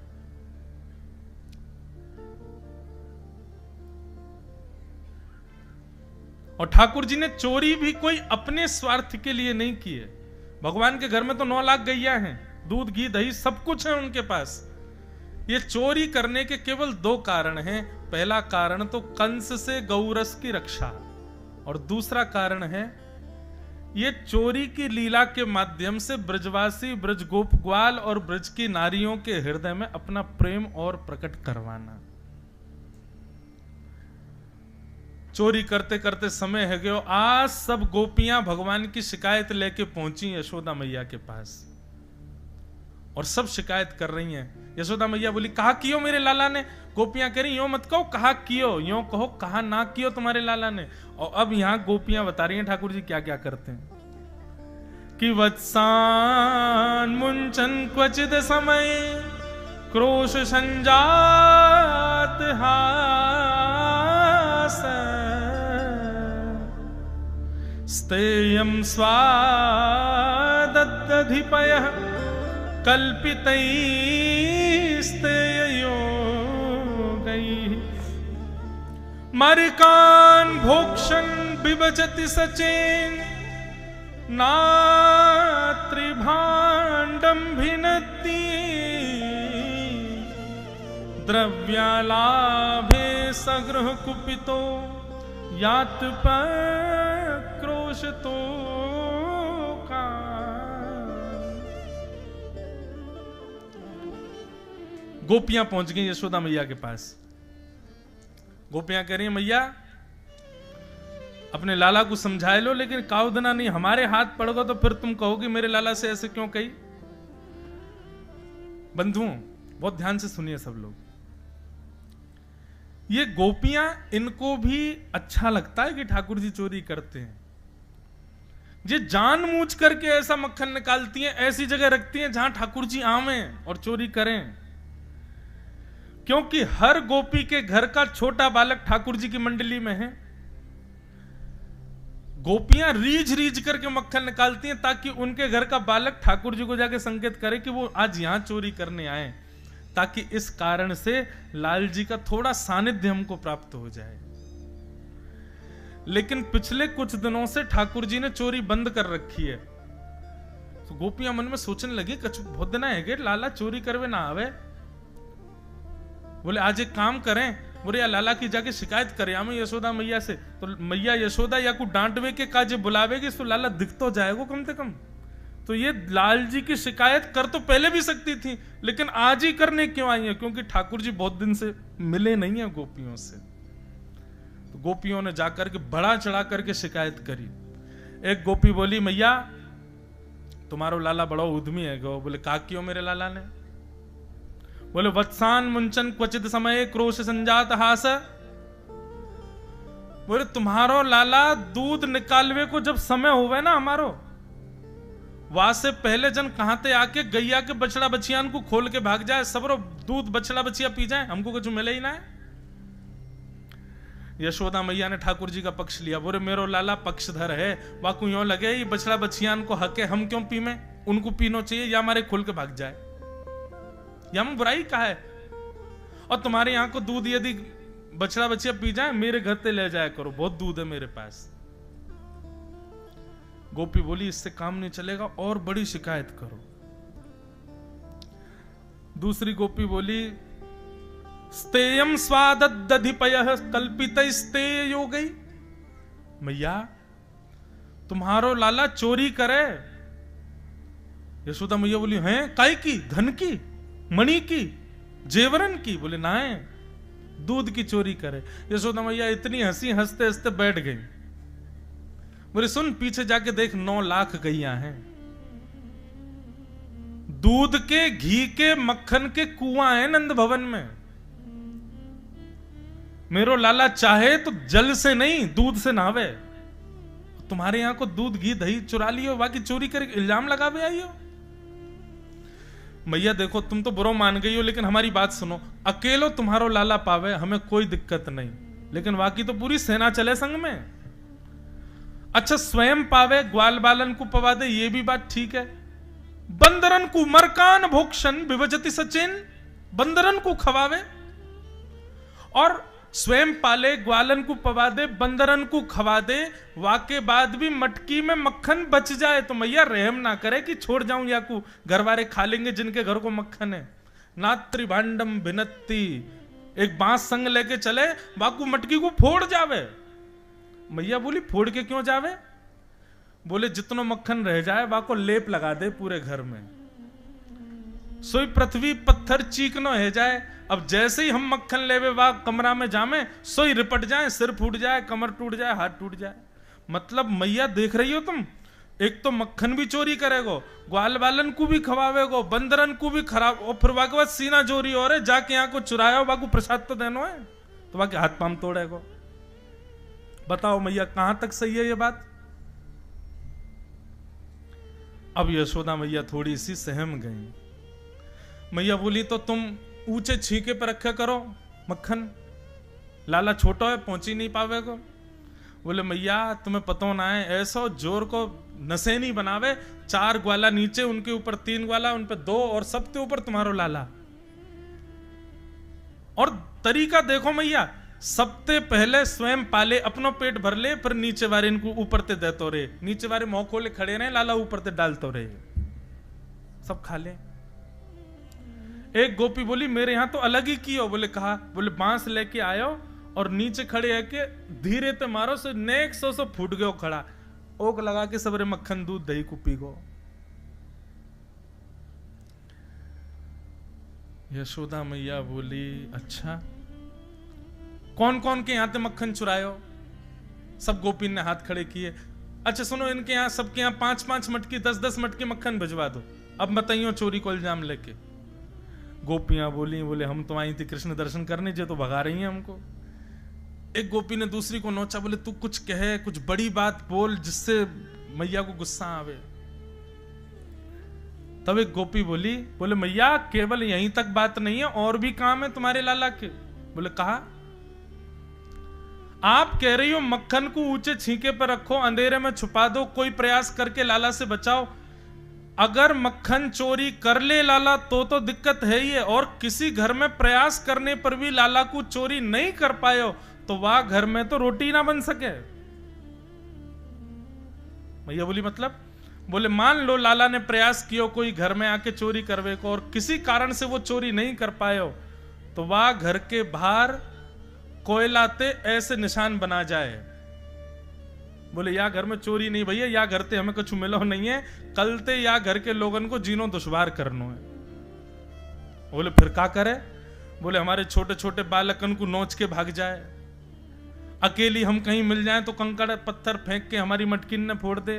A: और ठाकुर जी ने चोरी भी कोई अपने स्वार्थ के लिए नहीं की है। भगवान के घर में तो 9 लाख गैया हैं, दूध घी दही सब कुछ है उनके पास। ये चोरी करने के केवल 2 कारण हैं। पहला कारण तो कंस से गौरस की रक्षा, और दूसरा कारण है ये चोरी की लीला के माध्यम से ब्रजवासी, ब्रज गोप ग्वाल और ब्रज की नारियों के हृदय में अपना प्रेम और प्रकट करवाना। चोरी करते करते समय है गयो, आज सब गोपियां भगवान की शिकायत लेके पहुंची यशोदा मैया के पास, और सब शिकायत कर रही हैं। यशोदा मैया बोली, कहा कियो मेरे लाला ने। गोपियां कह रही, यो मत कहो कहा कियो, यो कहो कहा ना कियो तुम्हारे लाला ने। और अब यहां गोपियां बता रही हैं ठाकुर जी क्या क्या करते हैं कि वत्सान मुंचन क्वचित समय क्रोश संजात हास स्तेयं स्वादधिपयः कल्पितैस्तेयोगैः मरिकान् भोक्षन् बिभजति सचेन नात्रिभाण्डं भिनत्ति द्रव्यालाभे सगृह कुपितो यात्पक्रोशतो का। गोपियां पहुंच गई यशोदा मैया के पास। गोपियां कह रही हैं, मैया अपने लाला को समझाए लो, लेकिन काउदना नहीं, हमारे हाथ पड़ोगे तो फिर तुम कहोगे मेरे लाला से ऐसे क्यों कही। बंधुओं बहुत ध्यान से सुनिए सब लोग, ये गोपियां, इनको भी अच्छा लगता है कि ठाकुर जी चोरी करते हैं। ये जानबूझ करके ऐसा मक्खन निकालती हैं, ऐसी जगह रखती हैं जहां ठाकुर जी आवें और चोरी करें, क्योंकि हर गोपी के घर का छोटा बालक ठाकुर जी की मंडली में है। गोपियां रीझ रीझ करके मक्खन निकालती हैं ताकि उनके घर का बालक ठाकुर जी को जाके संकेत करे कि वो आज यहां चोरी करने आए, ताकि इस कारण से लाल जी का थोड़ा सानिध्य हमको प्राप्त हो जाए। लेकिन पिछले कुछ दिनों से ठाकुर जी ने चोरी बंद कर रखी है, तो गोपियां मन में सोचने लगी कछु बहुत दिन है लाला चोरी करवे ना आवे। बोले आज एक काम करें, बोले या लाला की जाके शिकायत करें हमें यशोदा मैया से। तो मैया यशोदा या को डांटवे के काजे बुलावेगी तो लाला दिख तो जाएगा कम से कम। तो ये लाल जी की शिकायत कर तो पहले भी सकती थी, लेकिन आज ही करने क्यों आई है, क्योंकि ठाकुर जी बहुत दिन से मिले नहीं है गोपियों से। तो गोपियों ने जाकर के बड़ा चढ़ा करके शिकायत करी। एक गोपी बोली, मैया तुम्हारो लाला बड़ा उद्यमी है। गो बोले का क्यों मेरे लाला ने। बोले वत्सान मुंचन क्वचित समय क्रोश संजात हास। बोले तुम्हारो लाला दूध निकालवे को जब समय होवे ना हमारो, वहां से पहले जन कहां आके गैया के बछड़ा बछियान को खोल के भाग जाए, सबरो दूध बछड़ा बछिया पी जाए, हमको कुछ मिले ही ना है। यशोदा मैया ने ठाकुर जी का पक्ष लिया। बोले मेरो लाला पक्षधर है, वाकू यूं लगे ये बछड़ा बछियान को हके हम क्यों पीमे, उनको पीनो चाहिए या हमारे खोल के भाग जाए, या हम बुराई का है। और तुम्हारे यहां को दूध यदि बछड़ा बछिया पी जाए मेरे घर से ले जाया करो, बहुत दूध है मेरे पास। गोपी बोली इससे काम नहीं चलेगा, और बड़ी शिकायत करो। दूसरी गोपी बोली स्तेयम स्वादधिपयः कल्पितैस्तेयो गई। मैया तुम्हारो लाला चोरी करे। यशोदा मैया बोली हैं काय की, धन की, मणि की, जेवरन की। बोले ना है, दूध की चोरी करे। यशोदा मैया इतनी हंसी, हंसते हंसते बैठ गई। बोले सुन पीछे जाके देख 9 लाख गैया हैं, दूध के, घी के, मक्खन के कुआं है नंद भवन में। मेरो लाला चाहे तो जल से नहीं दूध से नहावे। तुम्हारे यहां को दूध घी दही चुरा लियो, बाकी चोरी करके इल्जाम लगावे आई हो। मैया देखो तुम तो बुरा मान गई हो, लेकिन हमारी बात सुनो, अकेलो तुम्हारो लाला पावे हमें कोई दिक्कत नहीं, लेकिन बाकी तो पूरी सेना चले संग में। अच्छा स्वयं पावे, ग्वाल बालन को पवा दे, ये भी बात ठीक है, बंदरन को मरकान भोक्षण विभजति सचिन, बंदरन को खवावे और स्वयं पाले, ग्वालन को पवा दे, बंदरन को खवा दे, वाके बाद भी मटकी में मक्खन बच जाए तो मैया रहम ना करे कि छोड़ जाऊं या को घर वाले खा लेंगे जिनके घर को मक्खन है। नात्री भांडम भिनत्ती, एक बांस संग लेके चले, बाकू मटकी को फोड़ जावे। मैया बोली फोड़ के क्यों जावे? बोले जितनो मक्खन रह जाए बाको लेप लगा दे पूरे घर में, सोई पृथ्वी पत्थर चीकनो है जाए। अब जैसे ही हम मक्खन लेवे वा कमरा में जामे, सोई रिपट जाए, सिर फूट जाए, कमर टूट जाए, हाथ टूट जाए। मतलब मैया देख रही हो तुम, एक तो मक्खन भी चोरी करेगो, ग्वाल बालन को भी खवावेगो, बंदरन को भी खराब, और फिर वाके बाद सीना चोरी हो रहे, जाके यहाँ को चुराया बाकू प्रसाद तो देनो है, तो बाकी हाथ पाम तोड़ेगो। बताओ मैया कहां तक सही है ये बात? अब यशोदा मैया थोड़ी सी सहम गई। मैया बोली तो तुम ऊंचे छीके पर रखे करो मक्खन, लाला छोटा है पहुंच ही नहीं पावेगो। बोले मैया तुम्हें पता ना है, ऐसा जोर को नशे नहीं बनावे, 4 ग्वाला नीचे, उनके ऊपर 3 ग्वाला, उन पे 2 और सबके ऊपर तुम्हारो लाला। और तरीका देखो मैया, सबसे पहले स्वयं पाले, अपनो पेट भर ले, फिर नीचे वाले इनको ऊपर ते देतो रे, नीचे वाले मुंह खोले खड़े रहे, लाला ऊपर ते डालतो रे, सब खा ले। एक गोपी बोली मेरे यहां तो अलग ही कियो। बोले कहा? बोले बांस लेके आयो और नीचे खड़े है के धीरे ते मारो, से नेक सो फूट गयो खड़ा, ओक लगा के सबरे मक्खन दूध दही को पी गो। यशोदा मैया बोली अच्छा कौन कौन के यहां ते मक्खन चुरायो? सब गोपी ने हाथ खड़े किए। अच्छा सुनो, इनके यहां सबके यहां 5-5 मटकी 10-10 मटकी मक्खन भिजवा दो, अब बताइयो चोरी को इल्जाम लेके। गोपियां बोली, बोले हम तो आई थी कृष्ण दर्शन करने, जो तो भगा रही हैं हमको। एक गोपी ने दूसरी को नोचा, बोले तू कुछ कहे, कुछ बड़ी बात बोल जिससे मैया को गुस्सा आवे। तब एक गोपी बोली, बोले मैया केवल यहीं तक बात नहीं है, और भी काम है तुम्हारे लाला के। बोले कहा? आप कह रही हो मक्खन को ऊंचे छींके पर रखो, अंधेरे में छुपा दो, कोई प्रयास करके लाला से बचाओ। अगर मक्खन चोरी कर ले लाला तो दिक्कत है ही है, और किसी घर में प्रयास करने पर भी लाला को चोरी नहीं कर पाए तो वह घर में तो रोटी ना बन सके। भैया बोली मतलब? बोले मान लो लाला ने प्रयास किया कोई घर में आके चोरी करवे को, और किसी कारण से वो चोरी नहीं कर पाए तो वह घर के बाहर कोयलाते ऐसे निशान बना जाए। बोले या घर में चोरी नहीं भैया, या घर ते हमें कुछ मिलो नहीं है, कल ते या घर के लोगन को जीनो दुश्वार करनो है। बोले फिर क्या करे? बोले हमारे छोटे छोटे बालकन को नोच के भाग जाए, अकेली हम कहीं मिल जाए तो कंकड़ पत्थर फेंक के हमारी मटकिन ने फोड़ दे।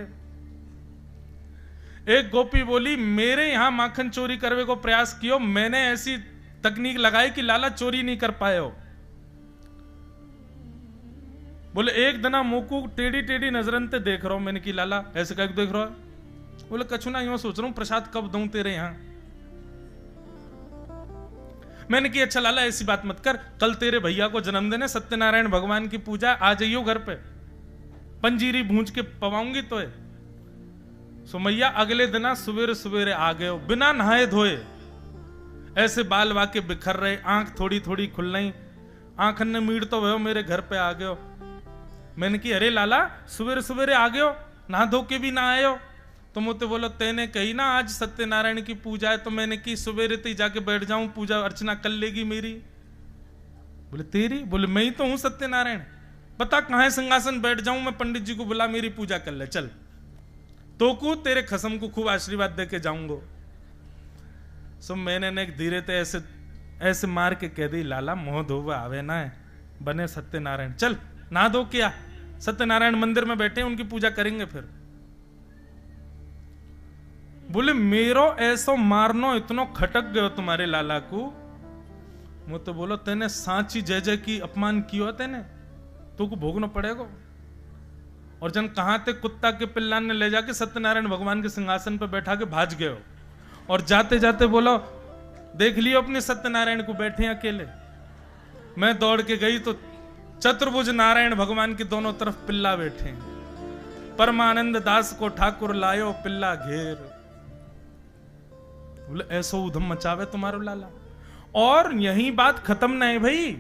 A: एक गोपी बोली मेरे यहां माखन चोरी करवे को प्रयास कियो, मैंने ऐसी तकनीक लगाई कि लाला चोरी नहीं कर पाए हो। बोले एक दना मोकू टेढ़ी टेढ़ी नजरन ते देख रहा हूं मैंने कि लाला ऐसे कह देख रहा है। बोले कछु ना, यूं सोच रहा हूं प्रसाद कब दूं तेरे यहां। मैंने कि अच्छा लाला ऐसी बात मत कर, कल तेरे भैया को जन्मदिन है, सत्यनारायण भगवान की पूजा, आ जाइयो घर पे, पंजीरी भूंज के पवाऊंगी तो है। सुमैया अगले दिन सवेरे सवेरे आ गए, बिना नहाए धोए, ऐसे बाल वाके बिखर रहे, आंख थोड़ी थोड़ी खुल रही, आंखन ने मीड़ तो भयो मेरे घर पे आ गयो। मैंने कि अरे लाला सवेरे सवेरे आ गयो, नहा धो के भी ना आयो। तो मुझे बोलो तेने कही ना आज सत्यनारायण की पूजा है, तो मैंने कि सवेरे ते जाके बैठ जाऊं, पूजा अर्चना कर लेगी मेरी। बोले तेरी? बोले मैं ही तो हूं सत्यनारायण, बता कहां है सिंहासन, बैठ जाऊं मैं, पंडित जी को बुला मेरी पूजा कर ले चल, तो को तेरे खसम को खूब आशीर्वाद दे के जाऊंगो। सो मैंने ने धीरे ते ऐसे ऐसे मार के कह दी, लाला मोह धोवा आवे ना है, बने सत्यनारायण, चल ना दो क्या, सत्यनारायण मंदिर में बैठे उनकी पूजा करेंगे फिर। बोले मेरो ऐसो मारनो इतनो खटक गयो तुम्हारे लाला को, मुझे तो बोलो तेने सांची जय जय की अपमान कियो तेने, तो को भोगना पड़ेगा। और जन कहां ते कुत्ता के पिल्लान ने ले जाके सत्यनारायण भगवान के सिंहासन पर बैठा के भाज गए, और जाते जाते बोलो देख लियो अपने सत्यनारायण को बैठे अकेले। मैं दौड़ के गई तो चतुर्भुज नारायण भगवान के दोनों तरफ पिल्ला बैठे, परमानंद दास को ठाकुर लायो पिल्ला घेर। बोले ऐसो उधम मचावे तुम्हारो लाला। और यही बात खत्म नहीं भाई।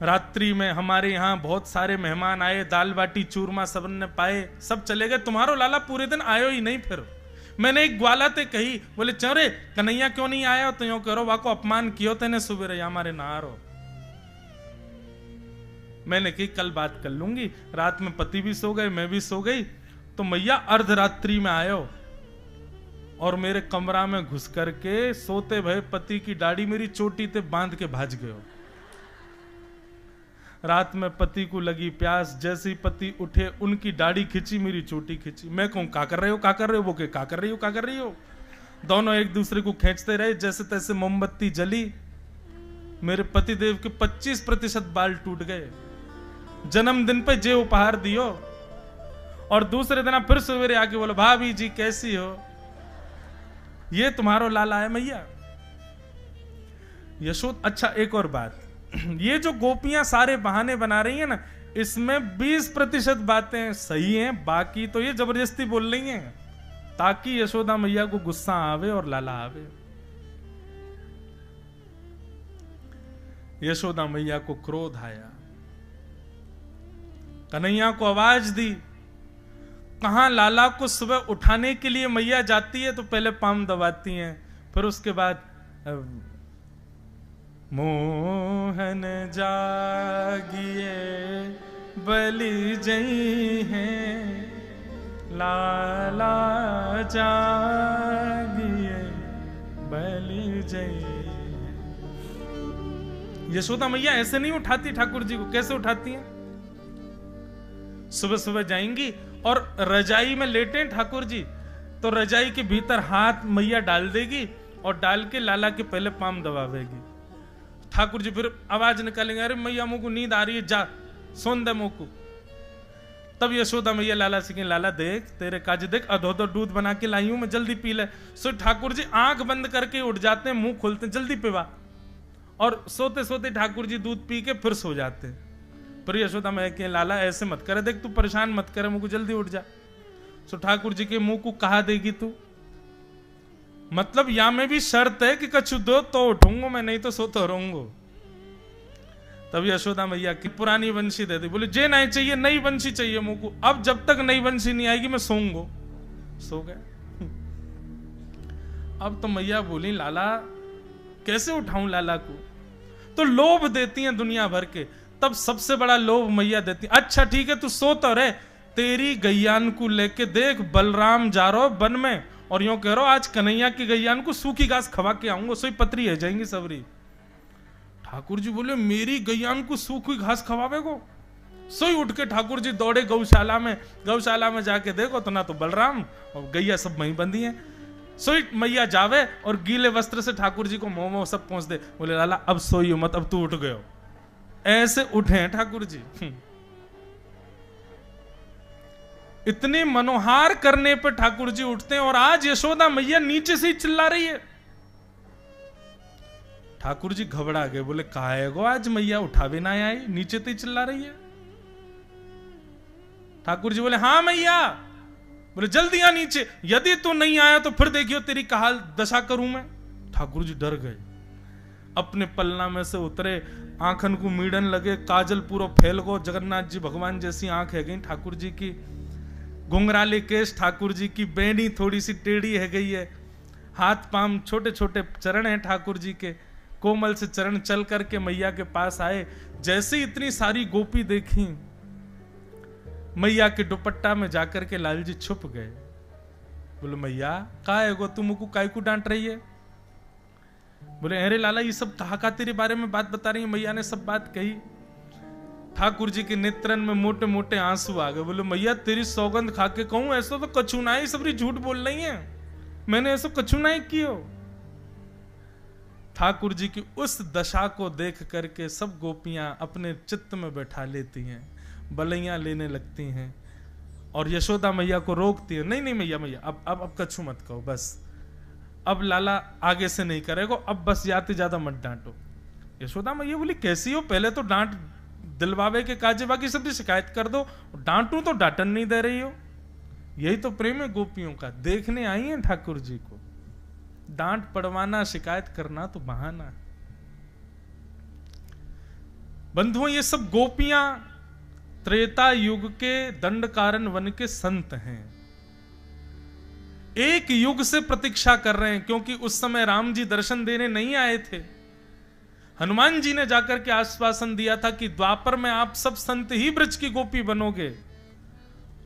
A: रात्रि में हमारे यहां बहुत सारे मेहमान आए, दाल बाटी चूरमा सब ने पाए, सब चले गए, तुम्हारो लाला पूरे दिन आयो ही नहीं। फिर मैंने एक ग्वाला ते कही, बोले चौरे कन्हैया क्यों नहीं आया, तो यो करो वाको अपमान कियो तेने सुबह हमारे नारो। मैंने कही कल बात कर लूंगी। रात में पति भी सो गए, मैं भी सो गई। तो मैया अर्धरात्रि में आयो और मेरे कमरा में घुस करके सोते भय पति की दाढ़ी मेरी चोटी ते बांध के भाज गयो। रात में पति को लगी प्यास, जैसे ही पति उठे उनकी दाढ़ी खींची, मेरी चोटी खींची। मैं कहूं का कर रहे हो, का कर रहे हो, वो के का कर रही हो, का कर रही हो। दोनों एक दूसरे को खींचते रहे, जैसे तैसे मोमबत्ती जली। मेरे पतिदेव के 25% बाल टूट गए। जन्मदिन पे जे उपहार दियो। और दूसरे दिन फिर सवेरे आके बोलो भाभी जी कैसी हो, ये तुम्हारो लाला है मैया। यशोद अच्छा एक और बात, ये जो गोपियां सारे बहाने बना रही हैं ना, इसमें 20% बातें सही हैं, बाकी तो ये जबरदस्ती बोल रही हैं ताकि यशोदा मैया को गुस्सा आवे और लाला आवे। यशोदा मैया को क्रोध आया, कन्हैया को आवाज दी। कहां लाला को सुबह उठाने के लिए मैया जाती है तो पहले पाम दबाती हैं, फिर उसके बाद मोहन जागिए बलि जई हैं, लाला जागिए बलि जई हैं। यशोदा मैया ऐसे नहीं उठाती ठाकुर जी को। कैसे उठाती हैं? सुबह सुबह जाएंगी और रजाई में लेटे ठाकुर जी, तो रजाई के भीतर हाथ मैया डाल देगी और डाल के लाला के पहले पाम दबावेगी। ठाकुर जी फिर आवाज निकालेंगे, अरे मैया मुझको नींद आ रही है, जा सोन दे मुझको। तब यशोदा मैया लाला से कहें, लाला देख तेरे काज देख, अधो दूध बना के लाई हूं मैं, जल्दी पी ले। सो ठाकुर जी आंख बंद करके उठ जाते हैं, मुंह खोलते हैं, जल्दी पीवा। और सोते सोते ठाकुर जी दूध पी के फिर सो जाते हैं। पर यशोदा मैं कहें, लाला ऐसे मत करे, देख तू परेशान मत करे मुझको, जल्दी उठ जा। सो ठाकुर जी के मुंह को कहा देगी तू, मतलब या में भी शर्त है कि कछु दो तो उठूंगा मैं, नहीं तो सोता रहूंगा। तब यशोदा मैया की पुरानी वंशी दे दी, बोले जे नहीं चाहिए, नई वंशी चाहिए मुझको। अब जब तक नई वंशी नहीं आएगी मैं सोऊंगा। सो गए। अब तो मैया बोली, लाला कैसे उठाऊं लाला को? तो लोभ देती हैं दुनिया भर के। तब सबसे बड़ा लोभ मैया देती, अच्छा ठीक है तू सो तो रहे, तेरी गैयान को लेके देख बलराम जा रहा वन में और यूं कह रहा आज कन्हैया की गैयान को सूखी घास खवा के आऊंगा, सोई पतरी है जाएंगी सबरी। ठाकुर जी बोले मेरी गैयान को सूखी घास खवावे को? सोई उठ के ठाकुर जी दौड़े गौशाला में जाके देखो तो ना तो बलराम और गैया सब वहीं बंधी हैं। सोई मैया जावे और गीले वस्त्र से ठाकुर जी को मोमो सब पहुंच दे, बोले लाला अब सोई मत, अब तू उठ गयो। ऐसे उठे हैं ठाकुर जी। इतने मनोहार करने पर ठाकुर जी उठते हैं। और आज यशोदा मैया नीचे से ही चिल्ला रही है। ठाकुर जी घबरा गए, बोले काहे गो आज मैया उठावे ना आई, नीचे तो ही चिल्ला रही है। ठाकुर जी बोले हाँ मैया। बोले जल्दी आ नीचे, यदि तू नहीं आया तो फिर देखियो तेरी कहाल दशा करूं मैं। ठाकुर जी डर गए, अपने पलना में से उतरे, आंखन को मीड़न लगे, काजल पूरा फैल गो, जगन्नाथ जी भगवान जैसी आंख है गई ठाकुर जी की, घुंघराले केश ठाकुर जी की, बेनी थोड़ी सी टेढ़ी है गई है, हाथ पाम छोटे छोटे चरण हैं ठाकुर जी के, कोमल से चरण चल करके मैया के पास आए। जैसे इतनी सारी गोपी देखी, मैया के दुपट्टा में जाकर के लाल जी छुप गए। बोले मैया का है गो, तुमको काय को डांट रही है? बोले अरे लाला ये सब कहा तेरे बारे में बात बता रही है। मैया ने सब बात कही। ठाकुर जी के नेत्रन में मोटे मोटे आंसू आ गए। बोले मैया तेरी सौगंध खा के कहूं ऐसा तो कछु ना ही, सबरी झूठ बोल रही है, मैंने ऐसा कछु ना ही कियो। ठाकुर जी की उस दशा को देख करके सब गोपियां अपने चित्त में बैठा लेती हैं, बलैया लेने लगती हैं और यशोदा मैया को रोकती है, नहीं नहीं मैया मैया अब कछु मत कहो, बस अब लाला आगे से नहीं करेगा, अब बस जाते ज्यादा मत डांटो। यशोदा मैया बोली कैसी हो, पहले तो डांट दिलवावे के काजे, बाकी सब शिकायत कर दो, डांटू तो डांटन नहीं दे रही हो। यही तो प्रेम है गोपियों का। देखने आई हैं ठाकुर जी को, डांट पड़वाना, शिकायत करना तो बहाना है। बंधुओं, ये सब गोपियां त्रेता युग के दंडकारण्य वन के संत हैं। एक युग से प्रतीक्षा कर रहे हैं, क्योंकि उस समय राम जी दर्शन देने नहीं आए थे। हनुमान जी ने जाकर के आश्वासन दिया था कि द्वापर में आप सब संत ही ब्रज की गोपी बनोगे,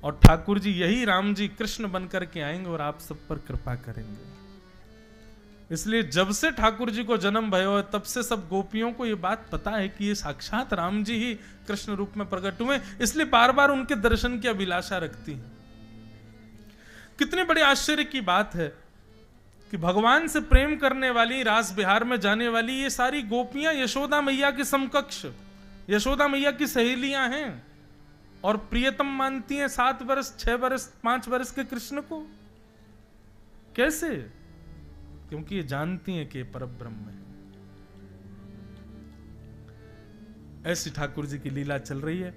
A: और ठाकुर जी यही राम जी कृष्ण बनकर के आएंगे और आप सब पर कृपा करेंगे। इसलिए जब से ठाकुर जी को जन्म भयो है, तब से सब गोपियों को यह बात पता है कि ये साक्षात राम जी ही कृष्ण रूप में प्रकट हुए, इसलिए बार बार उनके दर्शन की अभिलाषा रखती हैं। कितने बड़े आश्चर्य की बात है कि भगवान से प्रेम करने वाली, रास बिहार में जाने वाली ये सारी गोपियां यशोदा मैया के समकक्ष, यशोदा मैया की सहेलियां हैं, और प्रियतम मानती हैं 7 वर्ष, 6 वर्ष, 5 वर्ष के कृष्ण को। कैसे? क्योंकि ये जानती हैं कि परब्रह्म है। ऐसी ठाकुर जी की लीला चल रही है।